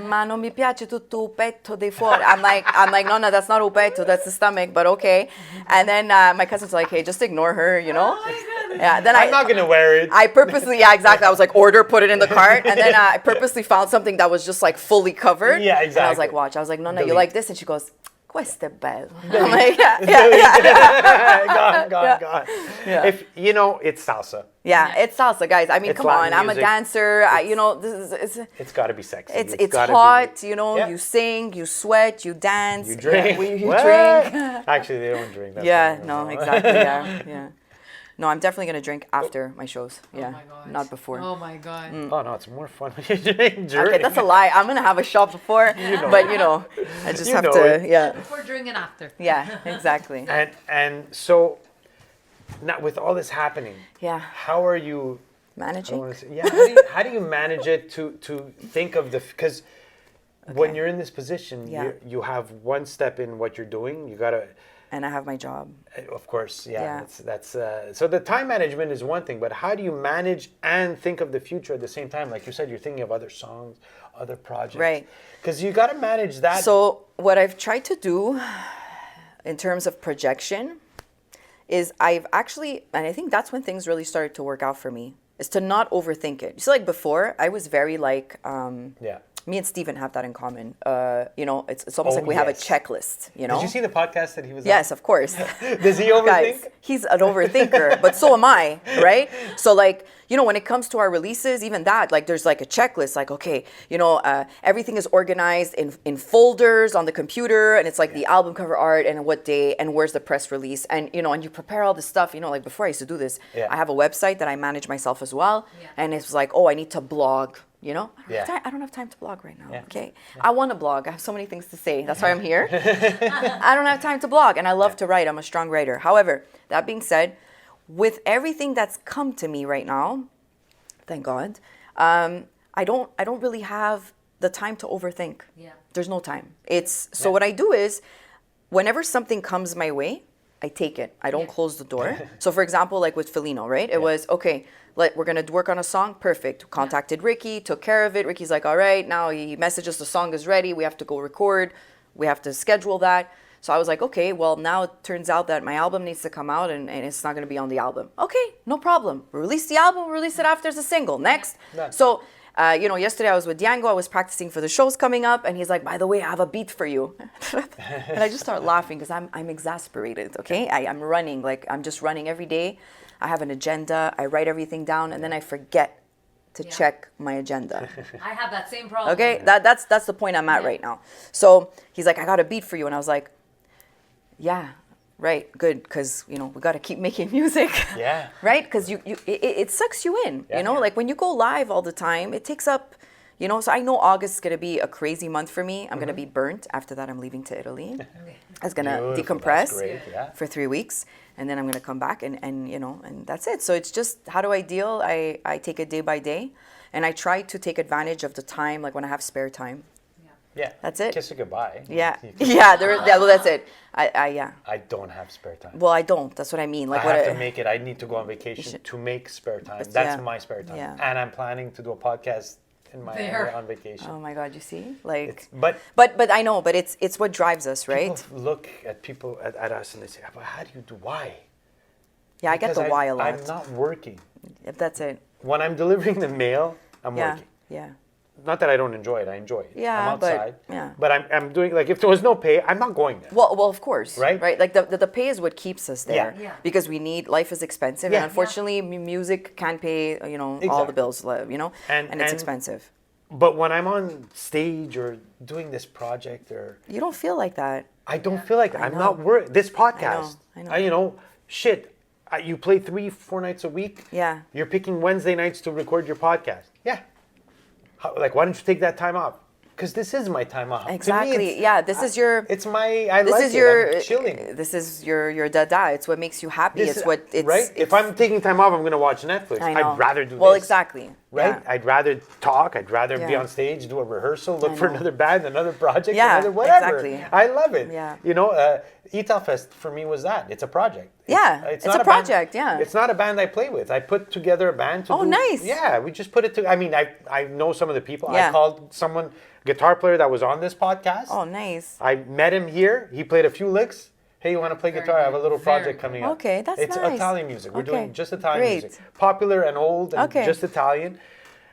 Ma non mi piace tutto il petto di fuori. I'm like, Nonna, that's not il petto, that's the stomach, but okay. And then my cousin's like, hey, just ignore her, Oh my goodness. Yeah. Then I'm not gonna wear it. I purposely, yeah, exactly. I was like, order, put it in the cart, and then I purposely found something that was just like fully covered. Yeah, exactly. And I was like, watch. I was like, no, you Delete. like this? And she goes, questo è bello. I'm like, yeah. Gone. Yeah. If you know, it's salsa. Yeah, it's salsa, guys. I mean, It's come Latin on. I'm a music. dancer. This is It's got to be sexy. it's gotta hot. be, You you sing, you sweat, you dance. You drink. You What? drink. Actually, they don't drink. That's Yeah, why. no, exactly. Yeah. No, I'm definitely gonna drink after my shows. Yeah, Oh my God. not before. Oh my God. Oh no, it's more fun when you drink. Okay, that's a lie. I'm gonna have a shot before, but I just You have know to. it. Yeah, Before, during, and after. yeah, exactly. And so, now with all this happening, Yeah, how are you? I don't managing. wanna say, yeah, how do you manage it to think of the because when Okay. you're in this position, Yeah. you have one step in what you're doing. You gotta, And I have my job. of course, yeah. Yeah. That's so the time management is one thing, but how do you manage and think of the future at the same time? Like you said, you're thinking of other songs, other projects, Right. Because you got to manage that. So what I've tried to do in terms of projection is I've actually, and I think that's when things really started to work out for me, is to not overthink it. You see, like before, I was very like, yeah. me and Steven have that in common. It's almost Oh, like we have a yes. checklist, Did you see the podcast that he was Yes, of course. on? Does he overthink? Guys, he's an overthinker, but so am I, right? So like, when it comes to our releases, even that, like there's like a checklist, like, okay, everything is organized in folders on the computer, and it's like the album cover art and what day and where's the press release. And, and you prepare all this stuff, like before I used to do this, Yeah. I have a website that I manage myself as well. Yeah. And it's like, oh, I need to blog. Yeah. I don't have time to blog right now. Yeah. Okay. I want to blog. I have so many things to say. That's why I'm here. I don't have time to blog, and I love to write. I'm a strong writer. However, that being said, with everything that's come to me right now, thank God, I don't really have the time to overthink. Yeah. There's no time. So what I do is whenever something comes my way, I take it. I don't close the door. So for example, like with Felino, right? It was, okay, we're going to work on a song. Perfect. Contacted Ricky, took care of it. Ricky's like, all right, now he messages the song is ready. We have to go record. We have to schedule that. So I was like, okay, well, now it turns out that my album needs to come out and it's not going to be on the album. Okay, no problem. We release the album, we'll release it after as a single. Next. Done. So, yesterday I was with Django. I was practicing for the shows coming up, and he's like, by the way, I have a beat for you. And I just start laughing because I'm exasperated, okay? I'm running, like I'm just running every day. I have an agenda. I write everything down, and then I forget to check my agenda. I have that same problem. Okay, that's the point I'm at right now. So he's like, I got a beat for you, and I was like, yeah, right, good, because we got to keep making music. Yeah. Right, because it sucks you in. Yeah. Like when you go live all the time, it takes up. So I know August is gonna be a crazy month for me. I'm gonna be burnt. After that, I'm leaving to Italy. I was gonna Beautiful, decompress that's great, yeah. for 3 weeks, and then I'm gonna come back and that's it. So it's just, how do I deal? I take it day by day, and I try to take advantage of the time, like when I have spare time. Yeah. That's it. Kiss it goodbye. Yeah, You can- yeah. Well, that's it. Yeah. I don't have spare time. Well, I don't. That's what I mean. Like I have to make it. I need to go on vacation to make spare time. That's yeah. my spare time. Yeah. And I'm planning to do a podcast in my There. on vacation. Oh my God, you see, like. But But I know. But it's what drives us, right? people look at people at us and they say, "But how do you do? Why?" Yeah, I get the Because why a lot. I'm not working. If that's it. When I'm delivering the mail, I'm Yeah, working. yeah. Not that I don't enjoy it. I enjoy it. Yeah, I'm but- outside. yeah. But I'm doing, like, if there was no pay, I'm not going there. Well, of course, Right? Right, like the pay is what keeps us there, Yeah. Yeah. because we need, life is expensive, Yeah. and unfortunately, music can't pay, all the Exactly. bills, and it's And- expensive. But when I'm on stage or doing this project, or You don't feel like that. I don't feel like that. I'm know. not worried. This podcast, I know. Shit. You play 3-4 nights a week. Yeah. You're picking Wednesday nights to record your podcast. Yeah. Why don't you take that time off? Because this is my time off. To me, Exactly. it's- Yeah. This is your. It's my. This like is it. your. I'm chilling. This is your dada. It's what makes you happy. This it's what. It's right. If I'm taking time off, I'm going to watch Netflix. I know. I'd rather do Well, this. exactly. Right? Yeah. I'd rather talk. I'd rather be Yeah. on stage, do a rehearsal, look I for know. another band, another project, Yeah, another whatever. exactly. I love it. Yeah. Ital Fest for me was that. It's a project. Yeah, it's not a band- project, yeah. It's not a band I play with. I put together a band to Oh, do. nice. Yeah, we just put it to. I mean, I know some of the people. Yeah. I called someone, guitar player that was on this podcast. Oh, nice. I met him here. He played a few licks. hey, you want to play Very guitar? I have a good. little Very project good. coming up. Okay, that's it's nice. Italian music. We're Okay, doing just Italian great. music. Popular and old and Okay. just Italian.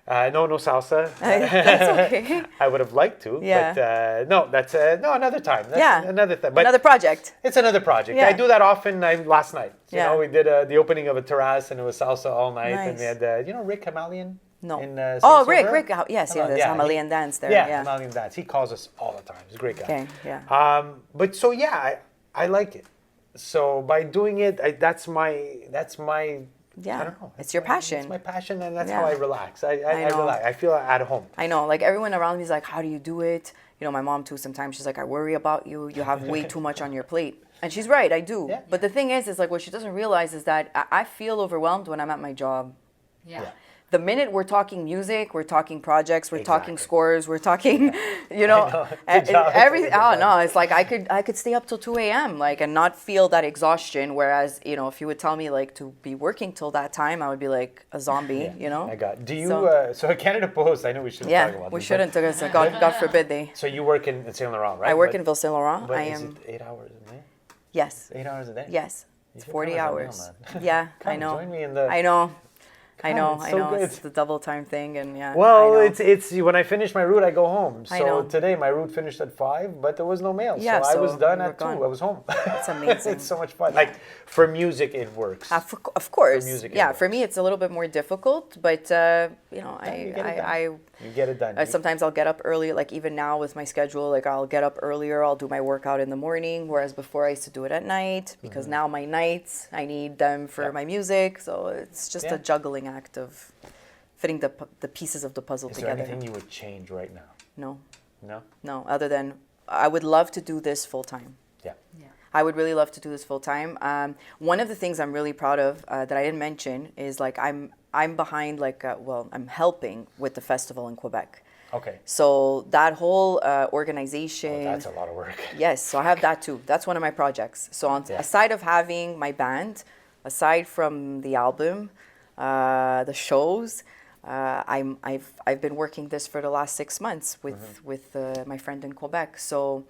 No salsa. That's okay. I would have liked to, Yeah. but no, that's another time. That's Yeah. another thing. But Another project. it's another project. Yeah. I do that often. Last night, Yeah. we did the opening of a terrace, and it was salsa all night. And we Nice. had, Rick Hamalian. No. In, Oh, Saint-Sauveur? Rick. Yes, there's Yeah, Himalayan dance there. Yeah, Yeah. Himalayan dance. He calls us all the time. He's a great guy. Okay, yeah. But so yeah, I like it. So by doing it, that's my Yeah, I don't know. it's your passion. It's my passion, and that's Yeah. how I relax. I know. relax. I feel at home. I know, like everyone around me is like, how do you do it? My mom too, sometimes she's like, I worry about you. You have way too much on your plate. And she's right, I do. Yeah. But the thing is like what she doesn't realize is that I feel overwhelmed when I'm at my job. Yeah. The minute we're talking music, we're talking projects, we're talking Exactly. scores, we're talking, know. Good job. everything. Good Oh job. no, it's like I could stay up till 2 a.m. like and not feel that exhaustion. Whereas if you would tell me like to be working till that time, I would be like a zombie. I got. Do you? So- So at Canada Post, I know we shouldn't Yeah, talk about we this, shouldn't. Because God forbid they. So you work in Saint Laurent, right? I work in Ville Saint Laurent. But I is am. it 8 hours a day? Yes. 8 hours a day. Yes. You It's should 40 come as a hours. mailman. Yeah, Come, I know. join me in the- I know. I Come, know. it's I so know. good. It's the double time thing, and yeah. Well, I know. it's when I finish my route, I go home. I So know. today my route finished at 5, but there was no mail. Yeah, so I was so done you were at 2. gone. I was home. That's amazing. It's so much fun. Like for music, it works. Of course. music, it Yeah, works. for me it's a little bit more difficult, but You get it done. I You get it done. sometimes I'll get up early. Like even now with my schedule, like I'll get up earlier. I'll do my workout in the morning, whereas before I used to do it at night because now my nights I need them for Yeah. my music. So it's just Yeah. a juggling act of fitting the pieces of the puzzle Is there together. anything you would change right now? No, No. no. Other than I would love to do this full time. Yeah. Yeah. I would really love to do this full time. One of the things I'm really proud of that I didn't mention is like I'm behind I'm helping with the festival in Quebec. Okay. So that whole organization. That's a lot of work. Yes, so I have that too. That's one of my projects. So Yeah. aside of having my band, aside from the album, the shows, I've been working this for the last 6 months with my friend in Quebec. So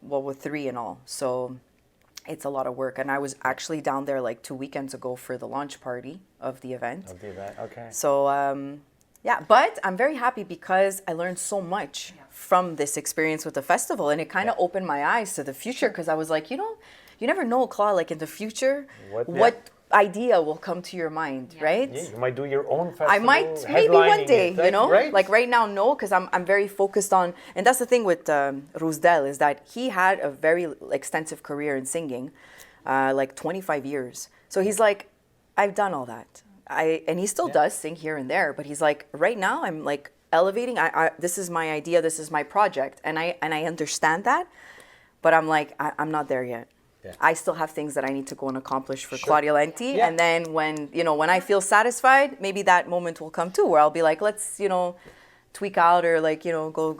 with 3 in all. So it's a lot of work. And I was actually down there like 2 weekends ago for the launch party of the event. Of the event. Okay. So yeah, but I'm very happy because I learned so much from this experience with the festival, and it kind of opened my eyes to the future because I was like, you never know, Claude, like in the future, what idea will come to your mind, right? Yeah, you might do your own festival. I might maybe one headlining day, it, right? Like right now, no, because I'm very focused on, and that's the thing with Roosdel is that he had a very extensive career in singing, like 25 years. So he's like, I've done all that. And he still does sing here and there, but he's like, right now I'm like elevating. This is my idea. This is my project, and I understand that, but I'm like, I'm not there yet. Yeah. I still have things that I need to go and accomplish for Claudia Lenti, and then when I feel satisfied, maybe that moment will come too, where I'll be like, let's tweak out or like go.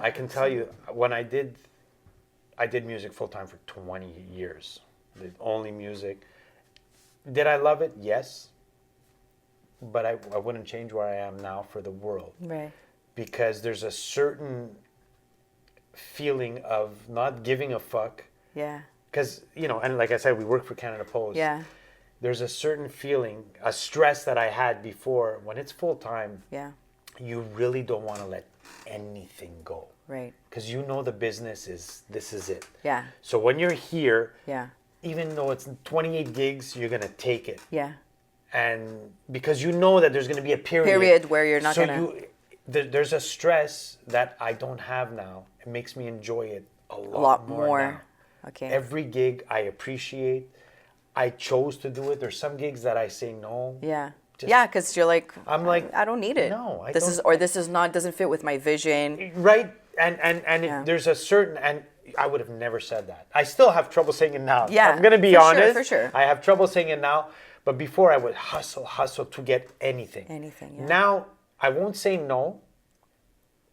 I can tell you when I did music full time for 20 years, the only music. Did I love it? Yes. But I wouldn't change where I am now for the world. Right. Because there's a certain feeling of not giving a fuck. Yeah. Because, and like I said, we work for Canada Post. Yeah. There's a certain feeling, a stress that I had before. When it's full time, Yeah. you really don't want to let anything go. Right. Because the business this is it. Yeah. So when you're here, Yeah. even though it's 28 gigs, you're going to take it. Yeah. And because that there's going to be a Period where you're not gonna. There's a stress that I don't have now. It makes me enjoy it a lot more. now. Okay. Every gig I appreciate. I chose to do it. There's some gigs that I say no. Yeah. Just- Yeah, because you're like, I'm like, I don't need it. no, I this don't- is or this is not doesn't fit with my vision. Right, and Yeah. there's a certain, and I would have never said that. I still have trouble saying it now. Yeah, I'm gonna be for sure, honest. for sure. I have trouble saying it now, but before I would hustle to get anything. Anything, yeah. Now I won't say no,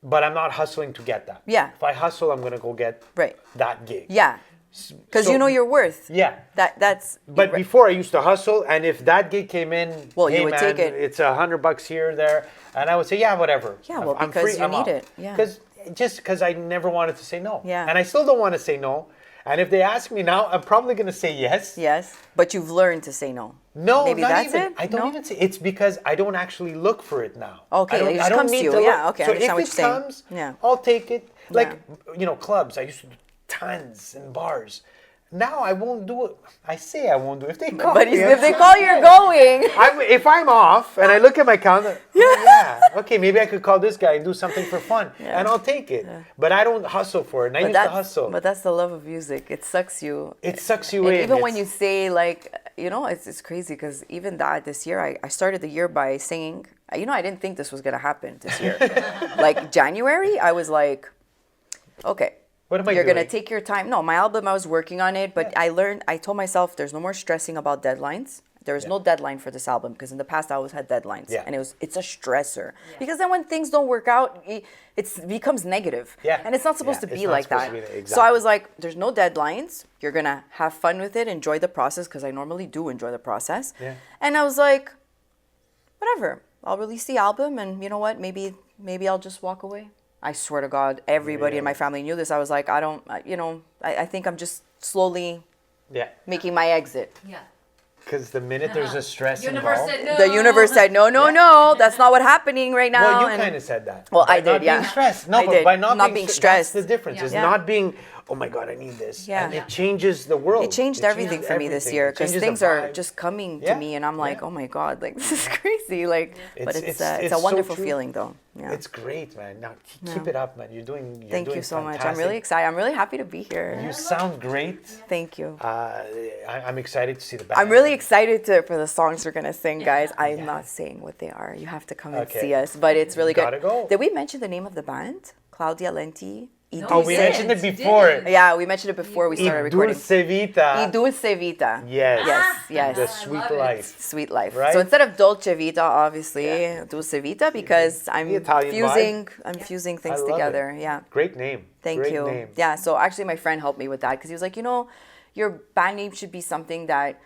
but I'm not hustling to get that. Yeah. If I hustle, I'm gonna go get Right. that gig. Yeah, because So- you know your worth. Yeah. That's. But before I used to hustle, and if that gig came in, Well, you hey, would man, take it. It's $100 here, there, and I would say, yeah, whatever. Yeah, well, I'm because free, you I'm need out. it, yeah. Because I never wanted to say no. Yeah. And I still don't want to say no. And if they ask me now, I'm probably going to say yes. Yes, but you've learned to say no. No, maybe not that's even. it. I don't even say. It's because I don't actually look for it now. Okay, it just I don't comes to need you. look. Yeah, okay, I So understand if what it you're saying. comes, Yeah. I'll take it. Like clubs. I used to do tons in bars. Now I won't do it. I say I won't do it. If they call But me, if they call, you're going. if I'm off and I look at my calendar, okay, maybe I could call this guy and do something for fun, and I'll take it. But I don't hustle for it. And I used to hustle. But that's the love of music. It sucks you. It sucks you And in. even when you say like, it's crazy because even that this year, I started the year by singing. I didn't think this was gonna happen this year. Like January, I was like, okay. What am I You're doing? going to take your time. No, my album, I was working on it, but I told myself there's no more stressing about deadlines. There is no deadline for this album because in the past I always had deadlines. Yeah. And it's a stressor. Because then when things don't work out, it becomes negative. Yeah. And it's not supposed to It's be not like supposed that. to be that- So I exactly. was like, there's no deadlines. You're going to have fun with it, enjoy the process because I normally do enjoy the process. Yeah. And I was like, whatever. I'll release the album and you know what? Maybe I'll just walk away. I swear to God, everybody in my family knew this. I was like, I think I'm just slowly making my exit. Yeah. Because the minute there's a stress Universe involved. said no. The universe said, no, that's not what's happening right now. Well, you And- kind of said that. Well, By I did, not yeah. being stressed. No, I but did. by not, Not being being stressed. That's the difference. Yeah. It's Yeah. not being, oh my God, I need this. Yeah. And it changes the world. It changed everything for me this everything. year It because changes the things are vibe. just coming Yeah. to me, and I'm like, Yeah. oh my God, like this is crazy. Like, but it's a so wonderful true. feeling though. Yeah. It's great, man. Now keep it up, man. You're doing. Thank you so much. I'm fantastic. really excited. I'm really happy to be here. You sound great. Thank you. I'm excited to see the band. I'm really excited for the songs we're gonna sing, guys. I'm not saying what they are. You have to come and Okay. see us. But it's really good. Gotta go. Did we mention the name of the band? Claudia Lenti. Oh, we mentioned it before. Yeah, we mentioned it before we started recording. Dulce Vita. Y Dulce Vita. Yes. Yes. The I sweet love it. life. Sweet life. Right? So instead of Dolce Vita, obviously Dulce Vita, because I'm The Italian fusing things I love together. it. Yeah. Great name. Thank Great you. Name. Yeah. So actually, my friend helped me with that because he was like, your band name should be something that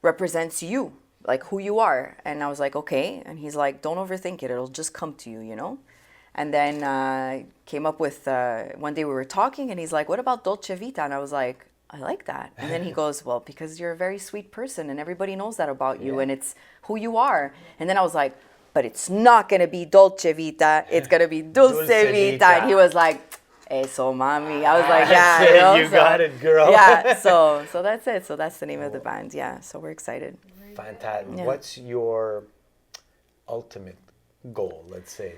represents you, like who you are. And I was like, okay. And he's like, don't overthink it. It'll just come to you, And then came up with, one day we were talking and he's like, what about Dolce Vita? And I was like, I like that. And then he goes, well, because you're a very sweet person and everybody knows that about you and it's who you are. And then I was like, but it's not going to be Dolce Vita. It's going to be Dulce Dulce Vita. Vita. And he was like, eso, mami. I was like, That's yeah. it. You so- got it, girl. Yeah, so that's it. So that's the name of the band. Yeah, so we're excited. Fantastic. Yeah. What's your ultimate goal, let's say?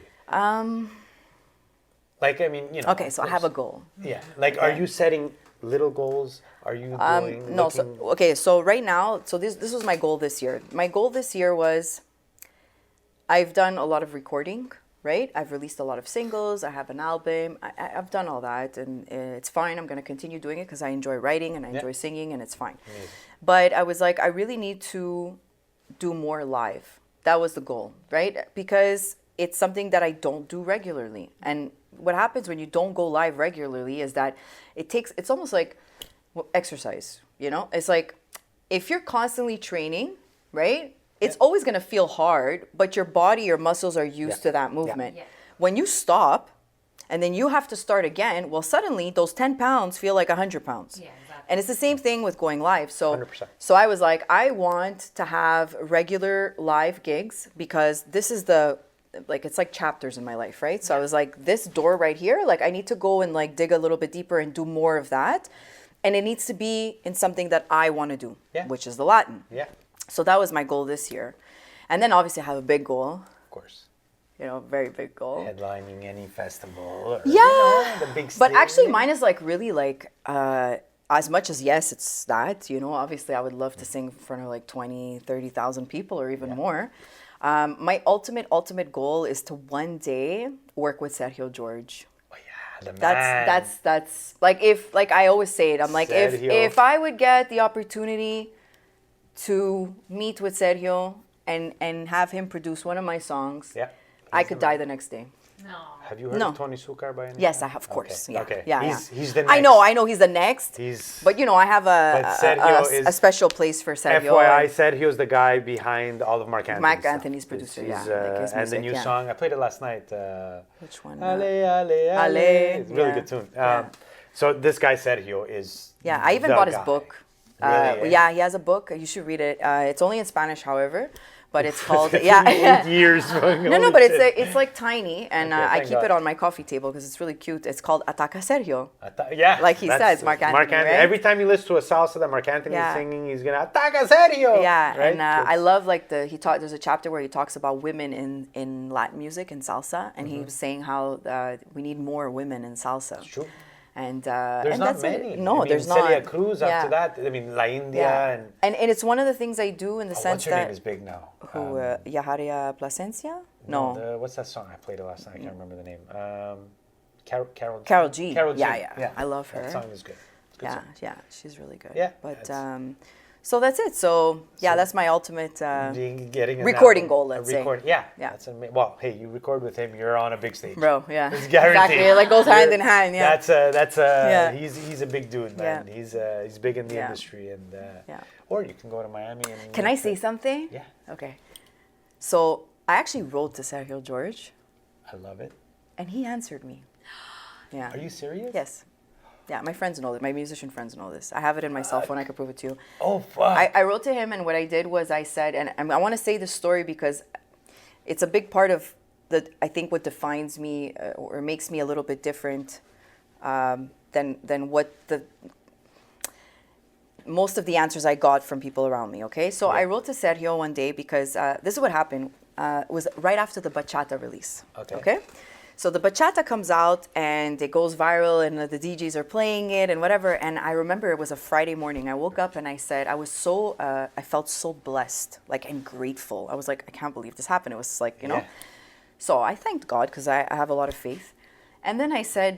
Like, I mean, Okay, so I have a goal. Yeah. Like, are you setting little goals? Are you doing... No, looking- so right now, so this was my goal this year. My goal this year was I've done a lot of recording, right? I've released a lot of singles. I have an album. I've done all that, and it's fine. I'm going to continue doing it because I enjoy writing and I enjoy singing, and it's fine. Amazing. But I was like, I really need to do more live. That was the goal, right? Because it's something that I don't do regularly. And what happens when you don't go live regularly is that it's almost like exercise, It's like if you're constantly training, right? It's always going to feel hard, but your body, your muscles are used to that movement. Yeah. When you stop and then you have to start again, well, suddenly those 10 pounds feel like 100 pounds. Yeah, exactly. And it's the same thing with going live. So, 100%. so I was like, I want to have regular live gigs because this is it's like chapters in my life, right? So I was like, this door right here, like I need to go and like dig a little bit deeper and do more of that. And it needs to be in something that I want to do, which is the Latin. Yeah, So that was my goal this year. And then obviously I have a big goal, of course. very big goal. Headlining any festival. Or, Yeah. the big But stage. actually mine is like really like, as much as yes, it's that, obviously I would love to sing in front of like 20, 30,000 people or even more. My ultimate goal is to one day work with Sergio George. Oh, yeah, the man. That's like I always say it. I'm like, Sergio. if I would get the opportunity to meet with Sergio and have him produce one of my songs, Yeah. I could die the next day. No. Have you heard No. of Tony Sukar by any Yes, chance? I have, of course. Okay. Yeah, Okay. yeah, He's the next. I know he's the next. He's... But I have But Sergio a is- special place for Sergio. FYI, said he was the guy behind all of Mark Anthony's Mark stuff. Anthony's producer, He's, yeah, like his and the music, new yeah. song, I played it last night. Which one? Ale, ale, ale. Ale, It's a really yeah, good tune. yeah. So this guy Sergio is Yeah, I even the bought his guy. book. Really, eh? Yeah, he has a book. You should read it. It's only in Spanish, however, but it's called It's yeah. been 8 years. No, but it's like tiny, and Okay, I thank keep God. it on my coffee table because it's really cute. It's called Ataca Sergio. Yeah, Like he that's- says, Mark Anthony, right? Every time you listen to a salsa that Mark Anthony is Yeah. singing, he's gonna Ataca Sergio. Yeah, right? and I love like there's a chapter where he talks about women in Latin music and salsa, and he was saying how we need more women in salsa. It's true. And There's and not that's many. It. No, I mean, there's Celia not. Cruz Yeah. after that. I mean, La India Yeah. and And it's one of the things I do in the sense what's her that name is big now. who Yaharia Plasencia? No, what's that song? I played it last night. I can't remember the name. Carol. Carol G. Carol G. Yeah. I love her. That song is good. It's a good Yeah, song. yeah, she's really good. Yeah, But that's- so that's it. So yeah, that's my ultimate. Getting an recording album, goal, a let's say. Yeah, Yeah. That's well, hey, you record with him, you're on a big stage. Bro, yeah. It's guaranteed. Exactly. It like goes hand in hand. Yeah. Yeah. He's a big dude, man. Yeah. He's big in the Yeah. industry, and Yeah. or you can go to Miami and. Can I say something? Yeah, Okay. So I actually wrote to Sergio George, I love it. and he answered me. Yeah. Are you serious? Yes. Yeah, my friends know this. My musician friends know this. I have it in my cell phone. I could prove it to you. Oh fuck! I wrote to him, and what I did was I said, and I want to say this story because it's a big part of I think what defines me or makes me a little bit different than what most of the answers I got from people around me. Okay, so I wrote to Sergio one day because this is what happened. It was right after the bachata release. Okay. So the bachata comes out and it goes viral and the DJs are playing it and whatever. And I remember it was a Friday morning. I woke up and I said, I felt so blessed, like, and grateful. I was like, I can't believe this happened. It was like, you know. Yeah. So I thanked God because I have a lot of faith. And then I said,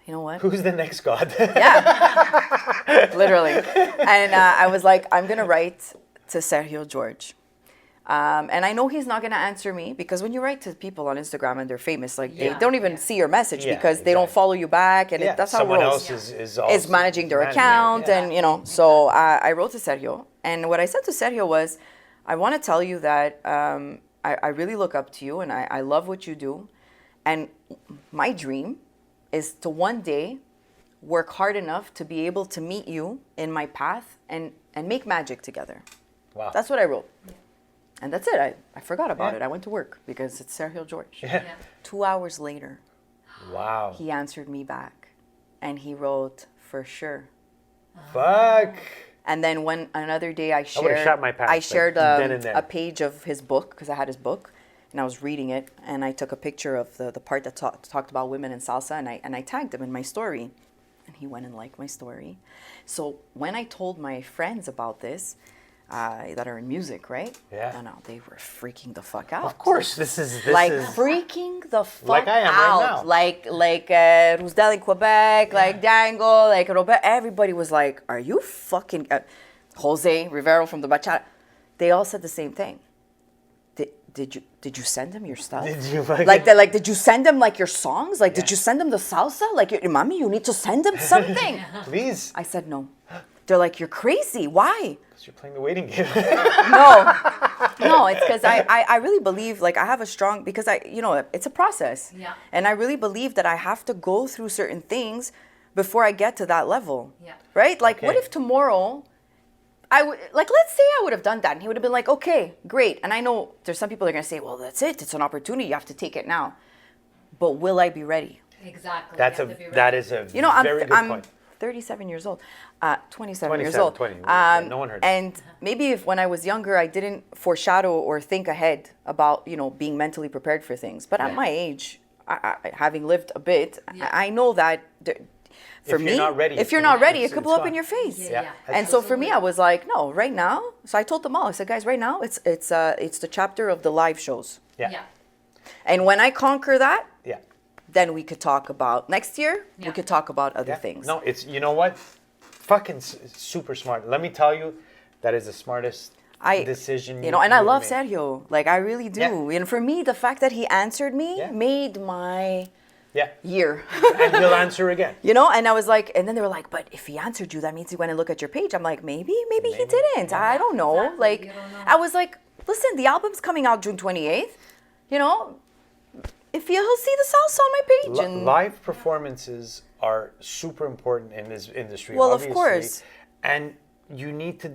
you know what? Who's the next god? Yeah, literally. And I was like, I'm going to write to Sergio George. And I know he's not going to answer me because when you write to people on Instagram and they're famous, like they don't even see your message Yeah, because they don't exactly. follow you back, and that's how it someone rolls. else is Is managing their account, and you know. So I wrote to Sergio, and what I said to Sergio was, I want to tell you that I really look up to you, and I love what you do, and my dream is to one day work hard enough to be able to meet you in my path and make magic together. Wow. That's what I wrote. And that's it. I forgot about Yeah. it. I went to work because it's Sergio George. Yeah. 2 hours later, Wow. he answered me back. And he wrote, for sure. Fuck. And then when another day I would've shared, shot my pants, I like, shared then and there. a page of his book because I had his book and I was reading it and I took a picture of the part that talked about women in salsa and I tagged him in my story and he went and liked my story. So when I told my friends about this, that are in music, right? Yeah. No, they were freaking the fuck out. Of course, this is Freaking the fuck Like I am right out. now. Like Rousdel in Quebec, like Dango, like Robert. Everybody was like, "Are you fucking Jose Rivero from the Bachata?" They all said the same thing. Did you send him your stuff? Did you fucking- Did you send him like your songs? Like did you send him the salsa? Like mommy, you need to send him something. Please. I said no. They're like, you're crazy. Why? Because you're playing the waiting game. No, it's because I really believe, like, I have a strong, because it's a process. Yeah. And I really believe that I have to go through certain things before I get to that level. Yeah. Right? Like, what Okay. if tomorrow, let's say I would have done that, and he would have been like, okay, great. And I know there's some people that are going to say, well, that's it. It's an opportunity. You have to take it now. But will I be ready? Exactly. That is a very good I'm point. 37 years old, 27 years 27, old. 20. No one heard. And maybe if when I was younger, I didn't foreshadow or think ahead about, being mentally prepared for things. But at my age, I having lived a bit, I know that for If me, you're not ready, if it's you're gonna- not ready, it it's- could it's blow up gone. in your face. Yeah. And so for me, I was like, no, right now. So I told them all. I said, guys, right now, it's the chapter of the live shows. Yeah. And when I conquer that, Yeah. then we could talk about next year. Yeah. We could talk about other Yeah. things. No, it's, you know what? Fucking super smart. Let me tell you, that is the smartest decision and I ever love made. Sergio. Like, I really do. Yeah. And for me, the fact that he answered me Yeah. made my Yeah. year. And he'll answer again. And I was like, and then they were like, but if he answered you, that means he went and look at your page. I'm like, maybe he didn't. I don't know. Exactly. Like, You don't know. I was like, listen, the album's coming out June 28th. if he'll see the salsa on my page. And Live performances are super important in this industry. Well, of obviously. course. And you need to.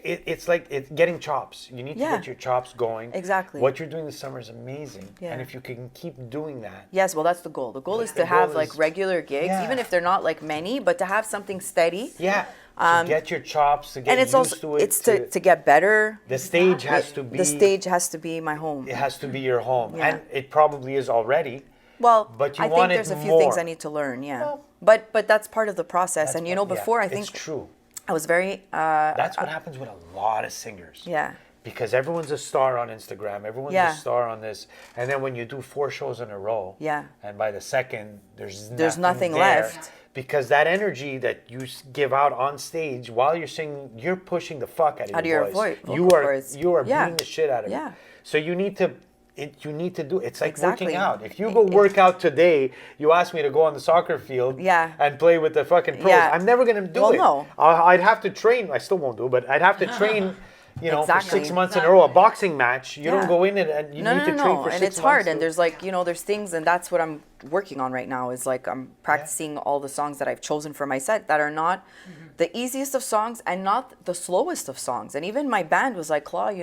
It's like getting chops. You need to Yeah. get your chops going. Exactly. What you're doing this summer is amazing. Yeah. And if you can keep doing that. yes, well, that's the goal. The goal is The to have goal like is- regular gigs, Yeah. even if they're not like many, but to have something steady. Yeah. To get your chops, to get And it's used also to it. it's to get better. the stage has to be. The stage has to be my home. It has to be your home, Yeah. and it probably is already. Well, But you I want think it there's a few things more. I need to learn. Yeah, Well, but that's part of the process. And That's before I it's think true. I was very That's what happens with a lot of singers. yeah. Because everyone's a star on Instagram, everyone's Yeah. a star on this, and then when you do 4 shows in a row, Yeah. and by the second there's nothing there, left. because that energy that you give out on stage while you're singing, you're pushing the fuck out of your voice. vocal You are cords. you are Yeah. beating the shit out of Yeah. it. So you need to. You need to do it's like Exactly. working out. If you go work out today, you ask me to go on the soccer field Yeah. and play with the fucking pros. Yeah. I'm never gonna do Well, it. no. I'd have to train. I still won't do it, but I'd have to train. For Exactly. 6 months in a row, a boxing match. You don't Yeah. go in and you No, need no, to no, train no. for And 6 it's months. hard. And there's like, there's things, and that's what I'm working on right now is like I'm practicing all the songs that I've chosen for my set that are not the easiest of songs and not the slowest of songs. And even my band was like, Claude,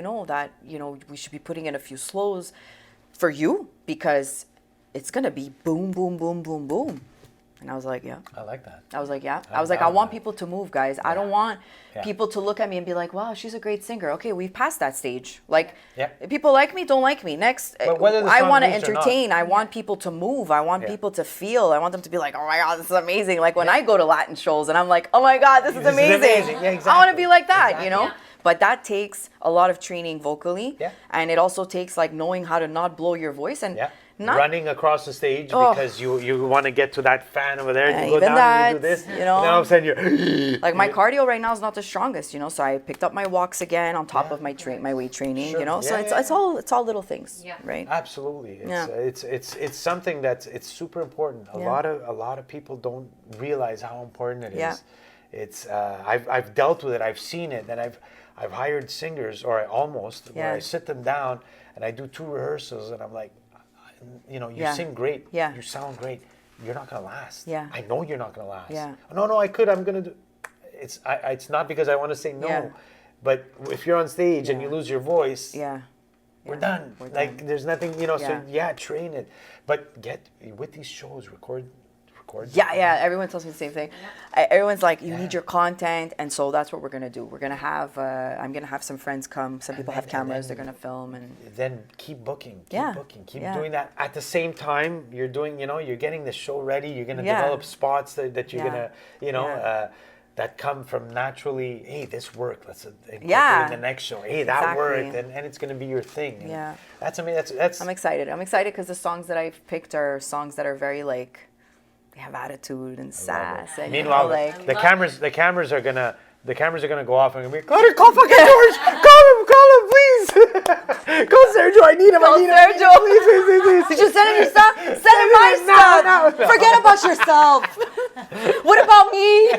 we should be putting in a few slows for you because it's going to be boom, boom, boom, boom, boom. And I was like, yeah. I like that. I was like, yeah. I'm I was like, I down with want that. people to move, guys. I don't want Yeah. people to look at me and be like, wow, she's a great singer. Okay, we've passed that stage. Like, Yeah. people like me, don't like me. Next, But whether the I song want to moves or not. entertain. I want people to move. I want Yeah. people to feel. I want them to be like, oh my God, this is amazing. Like when I go to Latin shows and I'm like, oh my God, this is This is amazing. amazing. Yeah, I want to exactly. be like that, Exactly. Yeah. But that takes a lot of training vocally. Yeah. And it also takes like knowing how to not blow your voice and Yeah. not Running across the stage Oh. because you want to get to that fan over there. Yeah, You go even down and you that, do this. you know. And then all of a sudden you're like my cardio right now is not the strongest, so I picked up my walks again on top of my weight training, Sure. so Yeah, it's all little things, Yeah. right? Absolutely, Yeah. it's something it's super important. Yeah. A lot of people don't realize how important it is. Yeah. It's I've dealt with it. I've seen it, and I've hired singers, or I almost where Yeah. I sit them down and I do 2 rehearsals, and I'm like, you Yeah. sing great, Yeah. you sound great. You're not gonna last. Yeah. I know you're not gonna last. Yeah. No, I could. I'm gonna do. It's not because I want to say no, Yeah. but if you're on stage and you lose your voice, Yeah. we're done. We're Like done. there's nothing, Yeah. So train it, but get with these shows, record. Yeah. Everyone tells me the same thing. Everyone's like, you need your content, and so that's what we're gonna do. We're gonna have. I'm gonna have some friends come. Some people have cameras. They're gonna film and. Then keep booking, Yeah. keep Yeah. doing that. At the same time, you're doing, you're getting the show ready. You're gonna Yeah. develop spots that you're Yeah. gonna, Yeah. that come from naturally. Hey, this worked. Let's incorporate Yeah. in the next show. Hey, that Exactly. worked, and it's gonna be your thing. And Yeah. that's that's. I'm excited. I'm excited because the songs that I've picked are songs that are very like, they have attitude and sass. And, Meanwhile, like. the cameras are gonna go off and gonna be, Claudia, call fucking George, call him, please, call Sergio, I need him, Call Sergio. please. Did you send him your stuff? Send him my stuff. No. Forget about yourself. What about me?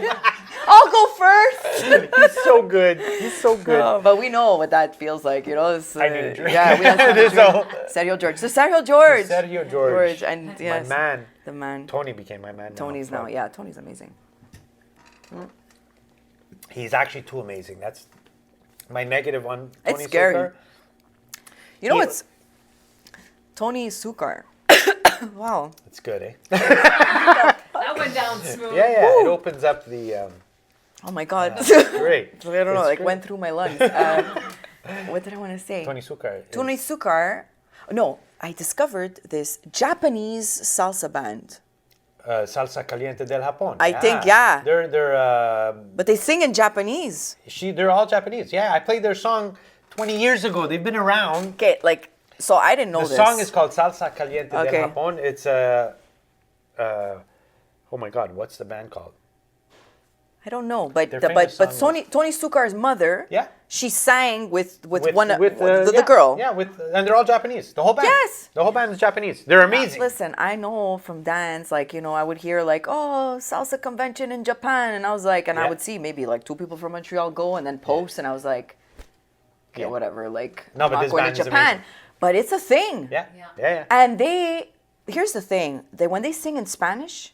I'll go first. He's so good. He's so good. But we know what that feels like, It's, I need a drink. Yeah, we have to This drink. all- Sergio George. So Sergio George. Sergio George. And yes, My man. the man. Tony became my man. Tony's now. Yeah, Tony's amazing. He's actually too amazing. That's my negative on Tony. It's scary. Sukar. You know He- what's Tony Sukar? Wow. It's good, eh? That went down smooth. Yeah. It opens up the. Oh my God. Great. I don't know. It's Like great. went through my lungs. What did I want to say? Tony Sukar. is- Tony Sukar. No, I discovered this Japanese salsa band. Salsa Caliente del Japón. I think, yeah. They're But they sing in Japanese. they're all Japanese. Yeah, I played their song 20 years ago. They've been around. Okay, like, so I didn't know The this. song is called Salsa Caliente Okay. del Japón. It's oh my God, what's the band called? I don't know, but Their but famous but song Tony Sukar's mother. Yeah. She sang with the yeah, girl. Yeah, and they're all Japanese. The whole band. Yes. The whole band is Japanese. They're amazing. Listen, I know from dance, like, I would hear like, oh, salsa convention in Japan. And I was like, I Yeah. would see maybe like 2 people from Montreal go and then post. And I was like, okay, Yeah. whatever. Like, No, I'm but not this going band to is Japan. amazing. But it's a thing. Yeah. Yeah. Yeah. And they here's the thing: when they sing in Spanish,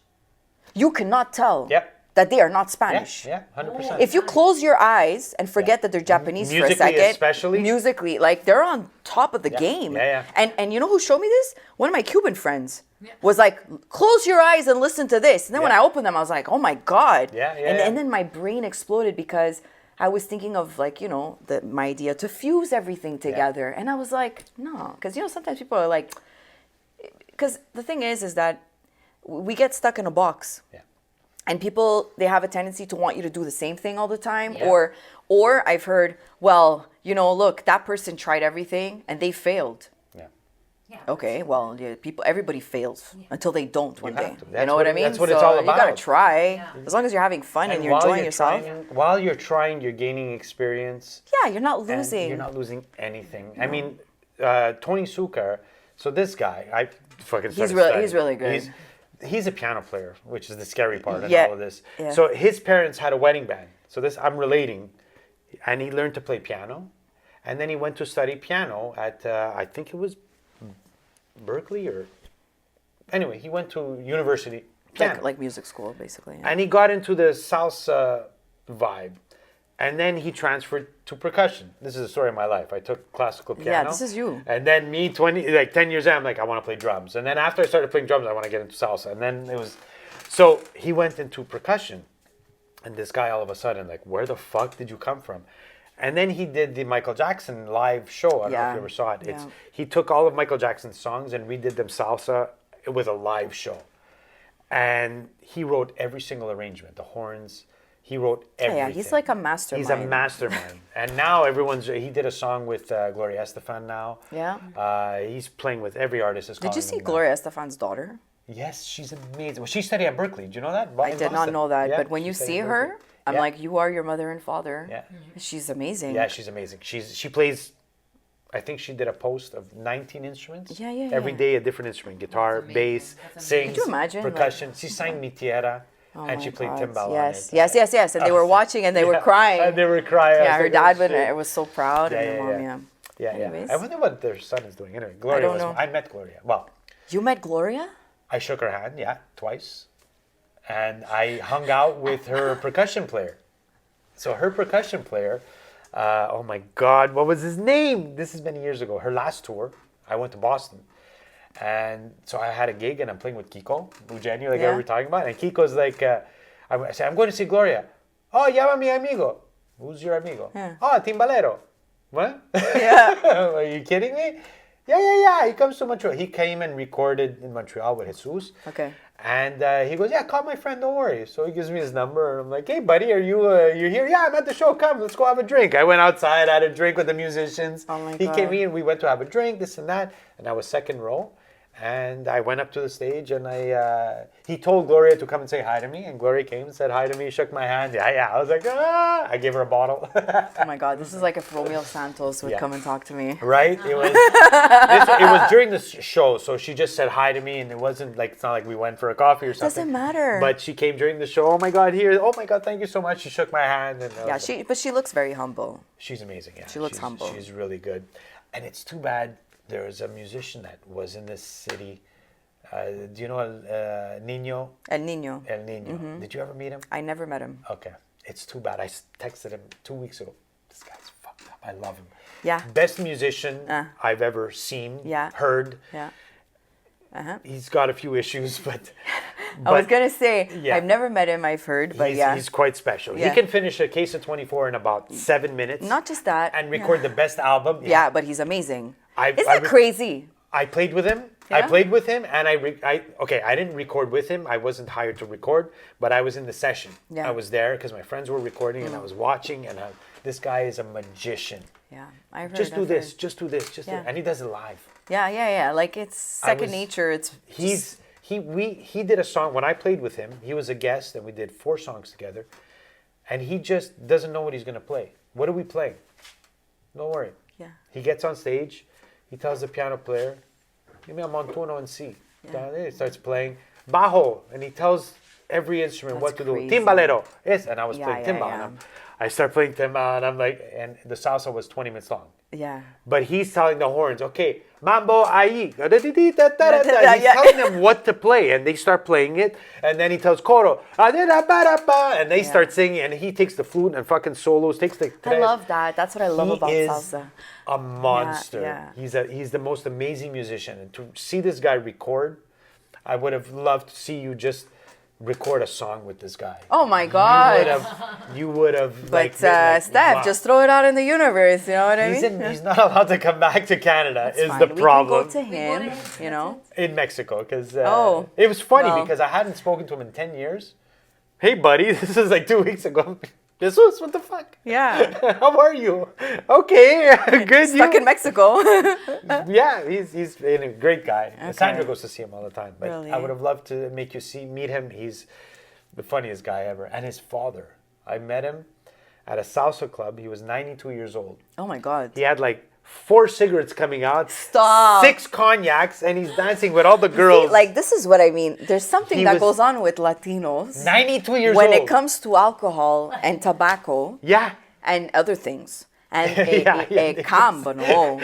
you cannot tell Yep. that they are not Yeah, Spanish. yeah, 100%. If you close your eyes and forget that they're Japanese for a Musically second, especially. musically, like they're on top of the game. Yeah, And you know who showed me this? One of my Cuban friends was like, "Close your eyes and listen to this." And then when I opened them, I was like, "Oh my god!" And then my brain exploded because I was thinking of like my idea to fuse everything together, and I was like, no, because sometimes people are like, because the thing is that we get stuck in a box. Yeah. And people, they have a tendency to want you to do the same thing all the time. Yeah. Or I've heard, well, look, that person tried everything and they failed. Yeah. Okay, well, everybody fails until they don't one day. have to. You That's know what I mean? that's what it's all You gotta about. try. As long as you're having fun and you're while enjoying yourself. while you're trying, you're gaining experience. Yeah, you're not and losing. You're not losing anything. I mean, Tony Sukar. So this guy, I fucking started studying. He's really good. He's a piano player, which is the scary part of Yeah, all of this. yeah. So his parents had a wedding band. So this I'm relating, and he learned to play piano, and then he went to study piano at I think it was Berkeley or anyway he went to university piano. Like music school, basically. Yeah. And he got into the salsa vibe. And then he transferred to percussion. This is the story of my life. I took classical piano. Yeah, this is you. And then 10 years in, I'm like, I want to play drums. And then after I started playing drums, I want to get into salsa. And then so he went into percussion. And this guy all of a sudden, like, where the fuck did you come from? And then he did the Michael Jackson live show. I don't know if you ever saw it. He took all of Michael Jackson's songs and redid them salsa with a live show. And he wrote every single arrangement, the horns. He wrote everything. Yeah, he's like a mastermind. He's a mastermind. And now he did a song with Gloria Estefan now. Yeah. He's playing with every artist. Did you see Gloria Estefan's daughter? Yes, she's amazing. Well, she studied at Berkeley. Do you know that? I did not know that. Yeah, but when you see her, I'm like, you are your mother and father. Yeah. She's amazing. Yeah, she's amazing. She plays, I think she did a post of 19 instruments. Yeah, yeah, Every yeah. day a different instrument. Guitar, bass, sings, Could you imagine, percussion. She sang Mi Tierra. Oh And my she played God. timbal Yes, on it. yes. And they were watching and they were crying. And they were crying. Yeah, her dad was so proud. Yeah, and her yeah, mom, yeah. Anyways. I wonder what their son is doing. Anyway, Gloria don't know. I met Gloria. Well, You met Gloria? I shook her hand, twice. And I hung out with her percussion player. So her percussion player, oh my God, what was his name? This is many years ago. Her last tour, I went to Boston. And so I had a gig and I'm playing with Kiko, Eugenio, like we were talking about. And Kiko's like, I said, I'm going to see Gloria. Oh, llama mi amigo. Who's your amigo? Yeah. Oh, timbalero. What? Yeah. Are you kidding me? Yeah. He comes to Montreal. He came and recorded in Montreal with Jesus. Okay. And he goes, yeah, call my friend, don't worry. So he gives me his number. And I'm like, hey, buddy, are you here? Yeah, I'm at the show. Come, let's go have a drink. I went outside, had a drink with the musicians. Oh my He God. came in, we went to have a drink, this and that. And I was second row. And I went up to the stage and he told Gloria to come and say hi to me. And Gloria came and said hi to me, shook my hand. Yeah. I was like, I gave her a bottle. Oh my God, this is like if Romeo Santos would come and talk to me. Right? It was during the show, so she just said hi to me, and it wasn't like, it's not like we went for a coffee or something. Doesn't matter. But she came during the show. Oh my God, here! Oh my God, thank you so much. She shook my hand, and Yeah, but she looks very humble. she's amazing. Yeah, She looks humble. She's really good, and it's too bad there was a musician that was in this city. Do you know Nino? El Nino. El Nino. Mm-hmm. Did you ever meet him? I never met him. Okay, it's too bad. I texted him 2 weeks ago. This guy's fucked up. I love him. Yeah. Best musician I've ever seen, heard. Yeah. He's got a few issues, but I was gonna say Yeah. I've never met him. I've heard, but he's quite special. Yeah. He can finish a case of 24 in about 7 minutes. Not just that. And record the best album. Yeah, but he's amazing. I Isn't it crazy? I played with him. Yeah? I played with him, and I didn't record with him. I wasn't hired to record, but I was in the session. Yeah. I was there because my friends were recording, and I was watching. And this guy is a magician. Yeah, I've heard. Just do I've this. heard. Just do this. Yeah. And he does it live. Yeah. Like it's second nature. It's He did a song when I played with him. He was a guest, and we did 4 songs together. And he just doesn't know what he's gonna play. What are we playing? Don't worry. Yeah. He gets on stage. He tells the piano player, "Give me a montuno in C." He starts playing bajo, and he tells every instrument what to do. crazy. Timbalero, yes. And I was Yeah, playing yeah, timbal. yeah. And I start playing Tema, and I'm like, and the salsa was 20 minutes long. Yeah. But he's telling the horns, okay, mambo ahí. He's telling them what to play, and they start playing it. And then he tells coro, and they start singing, and he takes the flute and fucking solos, takes the I love that. That's what I love about is salsa. a monster. Yeah. He's the most amazing musician. And to see this guy record, I would have loved to see you just record a song with this guy. Oh my God. You would have. But Stef, wow. just throw it out in the universe. You know what I mean? He's not allowed to come back to Canada. It's is fine. the problem We can go to him. You know. in Mexico? Because Oh, it was funny well. because I hadn't spoken to him in 10 years. Hey, buddy, this is like 2 weeks ago. This was what the fuck? Yeah. How are you? Okay, good. Stuck in Mexico. Yeah, he's a great guy. Okay. Sandra goes to see him all the time. But Really? I would have loved to make you meet him. He's the funniest guy ever. And his father. I met him at a salsa club. He was 92 years old. Oh my God. He had like 4 cigarettes coming out. Stop. 6 cognacs, and he's dancing with all the girls. Like, this is what I mean. There's something He that was goes on with Latinos 92 years when old. it comes to alcohol and tobacco Yeah. and other things. And Yeah. cambio, no.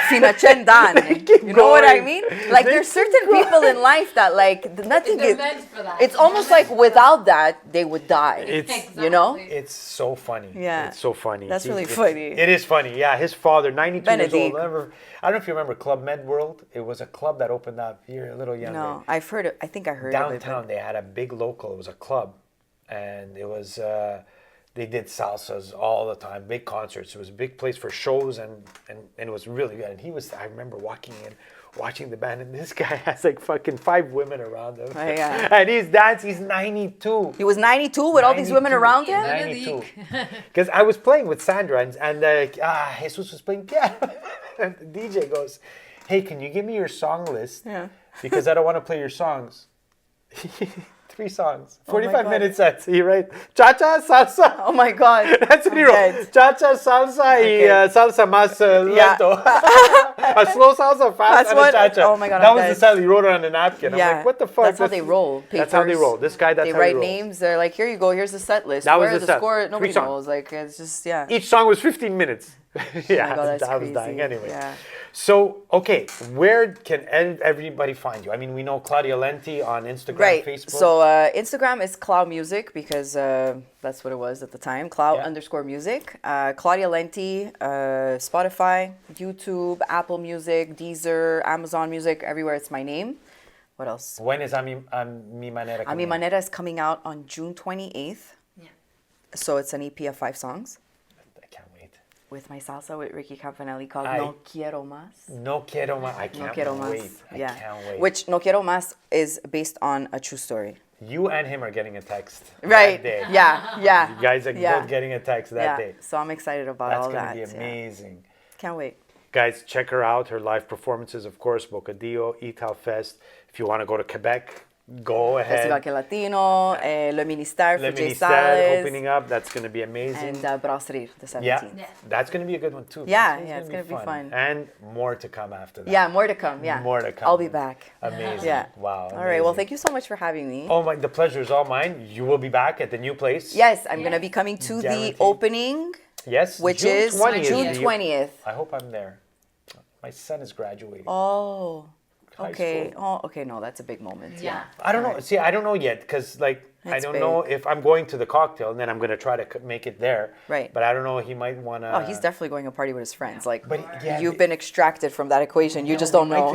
Sinachendan. keep You know what I going. mean? Like, They there's keep certain people in life that, like, nothing They're is. meant for that. It's almost like without that, they would die. It's You know? It's so funny. Yeah. It's so funny. That's really It's- funny. It is funny. Yeah, his father, 92 years Benedict. old. I don't know if you remember Club Med World. It was a club that opened up. You're a little younger. No, I've heard it. I think I heard of it. Downtown, they had a big local. It was a club. And it was, they did salsas all the time, big concerts. It was a big place for shows, and it was really good. And I remember walking in, watching the band, and this guy has like fucking 5 women around him. Oh, yeah. And he's dancing. He's 92. He was 92 with all these women 92. around him? 92. Because I was playing with Sandra, and Jesus was playing piano. And the DJ goes, hey, can you give me your song list? Yeah. Because I don't want to play your songs. 3 songs, Oh my 45 God. minute sets. He writes cha-cha, salsa. Oh my God. That's what he I'm wrote. dead. Cha-cha, salsa Okay. y salsa más lento. A slow salsa, fast, That's and a what- cha-cha. oh my God, That I'm was dead. the style. He wrote it on a napkin. I'm like, what the fuck? That's how they roll. That's how they Papers. roll. This guy, that's They how write he rolls. names. They're like, here you go. Here's the set list. That was Where the the set. score? 3 Nobody songs. knows. Like, it's just, yeah. Each song was 15 minutes. Yeah, Oh my God, that's I was crazy. dying anyway. Yeah. So, okay, where can everybody find you? I mean, we know Claudia Lenti on Instagram, Right. Facebook. So Instagram is Cloud Music because that's what it was at the time. Cloud Yeah. _ music. Claudia Lenti, Spotify, YouTube, Apple Music, Deezer, Amazon Music, everywhere. It's my name. What else? When is Mi Manera A coming Mi out? Manera is coming out on June 28th. Yeah. So it's an EP of 5 songs I can't wait. with my salsa with Ricky Campanelli called I- No Quiero Más. No quiero más. I No can't Quiero wait. Más. I Yeah. can't wait. Which No Quiero Más is based on a true story. You and him are getting a text Right. that day. Yeah. Yeah. You guys are Yeah. both getting a text that Yeah. day. So I'm excited about That's all going that. to be yeah. amazing. Can't wait. Guys, check her out. Her live performances, of course, Bocadillo, Ital Fest. If you want to go to Quebec, go ahead. Festival Que Latino, Le Ministère Le for Jay Ministère Salles, opening up. That's going to be amazing. and Brasserie the 17th. Yeah, Yeah. that's going to be a good one too. Yeah, This yeah, one's it's gonna be fun. And more to come after that. Yeah, more to come. Yeah, More to come. I'll be back. Amazing. Yeah. Wow. All right. Well, amazing. thank you so much for having me. Oh my, the pleasure is all mine. You will be back at the new place. Yes, I'm gonna be coming to Guaranteed. the opening, Yes. which June is 20th. June You- 20th. I hope I'm there. My son is graduating. Oh, High okay. school. Oh, okay. No, that's a big moment. Yeah. I don't know. See, I don't know yet because, like, I It's don't know big. if I'm going to the cocktail and then I'm going to try to make it there. Right. But I don't know. He might want to. Oh, he's definitely going to party with his friends. Like, But, yeah, you've they- been extracted from that equation. You just don't know.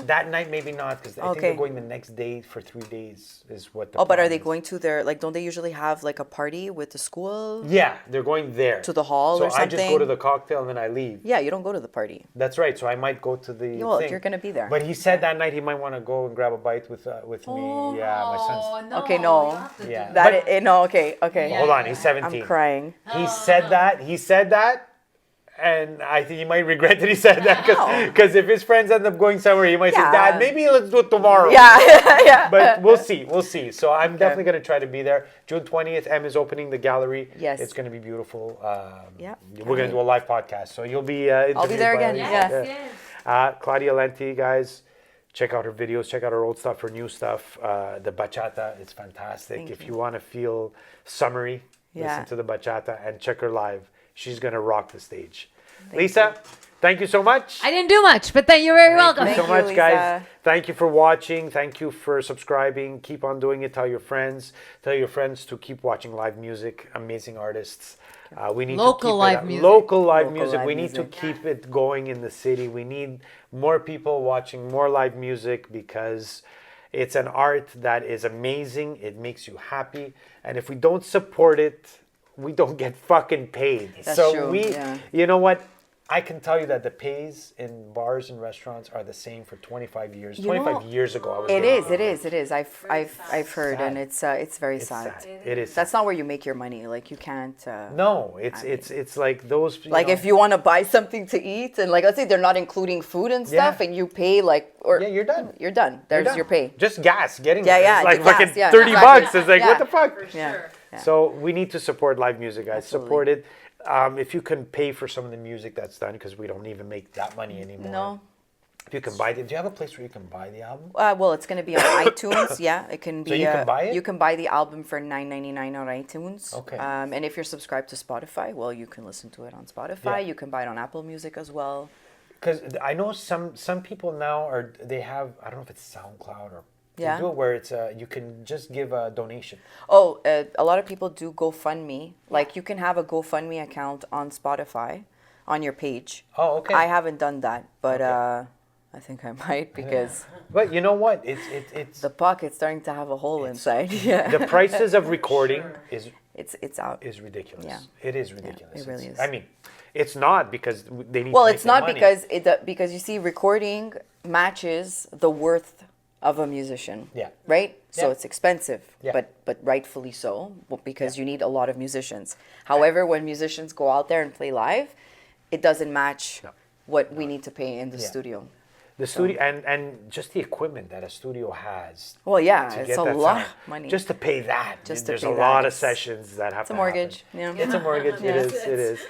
That night, maybe not because I think Okay. they're going the next day for 3 days. Is what the. Oh, but are plan they is. going to their, like, don't they usually have like a party with the school? Yeah, they're going there To the hall so or I just go something? to the cocktail and then I leave. Yeah, you don't go to the party. That's right. So I might go to the. Well, thing. you're gonna be there. But he said that night he might want to go and grab a bite with me. Yeah, my son's. no. Okay, no. you have to do Yeah. That But- no, okay, okay. Yeah. Hold on, he's 17. I'm crying. He said that. He said that. And I think he might regret that he said that because if his friends end up going somewhere, he might Yeah. say, "Dad, maybe let's do it tomorrow." Yeah, yeah. But we'll see. We'll see. So I'm definitely going to try to be there. June 20th, M is opening the gallery. Yes. It's going to be beautiful. Yeah. We're going to do a live podcast. So you'll be I'll be interviewed there by again. us. Yes, Yeah. yes. Claudia Lenti, guys. Check out her videos. Check out her old stuff, her new stuff. The bachata, it's fantastic. Thank If you. you want to feel summery, listen to the bachata, and check her live. She's going to rock the stage. Lisa, thank you so much. I didn't do much, but you're very welcome. Thank you so Thank much, you, guys. Lisa. Thank you for watching. Thank you for subscribing. Keep on doing it. Tell your friends. Tell your friends to keep watching live music. Amazing artists. We need Local to keep live it, music. Local live Local music. live We need to music. keep it going in the city. We need more people watching more live music because it's an art that is amazing. It makes you happy. And if we don't support it, we don't get fucking paid. That's so true, we, yeah. you know what? I can tell you that the pays in bars and restaurants are the same for 25 years. 25 years ago, I was It getting is. It is. I've heard, and it's very It's sad. sad. It is. That's not where you make your money. Like you can't. No, it's like those. Like if you want to buy something to eat, and like let's say they're not including food and stuff, Yeah. and you pay like, or Yeah, you're done. You're done. There's done. your pay. Just gas, getting Yeah, there. yeah, It's like the gas, fucking yeah, 30 exactly. bucks. It's like, Yeah. what the fuck? Yeah. So we need to support live music, guys. Absolutely. Support it. If you can pay for some of the music that's done, because we don't even make that money anymore. No. If you can buy it, do you have a place where you can buy the album? Well, it's going to be on iTunes. Yeah, it can be. So you can buy it? You can buy the album for $9.99 on iTunes. Okay. And if you're subscribed to Spotify, well, you can listen to it on Spotify. Yeah. You can buy it on Apple Music as well. Because I know some people now they have, I don't know if it's SoundCloud or they Yeah. do it where it's you can just give a donation. Oh, a lot of people do GoFundMe. Like you can have a GoFundMe account on Spotify, on your page. Oh, okay. I haven't done that, but I think I might because But you know what? It's the pocket's starting to have a hole inside. Yeah. the prices of recording It's out. is ridiculous. Yeah. It is ridiculous. it really It's- is. I mean, it's not because they need. Well, to make it's their not money. because you see, recording matches the worth of a musician. Yeah. Right. So Yeah. it's expensive, Yeah. but rightfully so, because you need a lot of musicians. However, when musicians go out there and play live, it doesn't match No. what we need to pay in the Yeah. studio. The studio and just the equipment that a studio has. Well, yeah, to it's get a that lot sound. of money. Just to pay that. Just to There's pay a that, lot of it's- sessions that have It's a to mortgage. happen. Yeah. It's a mortgage. It is. It is.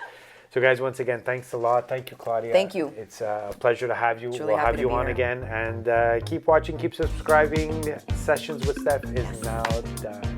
So, guys, once again, thanks a lot. Thank you, Claudia. Thank you. It's a pleasure to have you. Truly We'll happy have to you be on here. again. And keep watching, keep subscribing. Sessions with Stef is now done.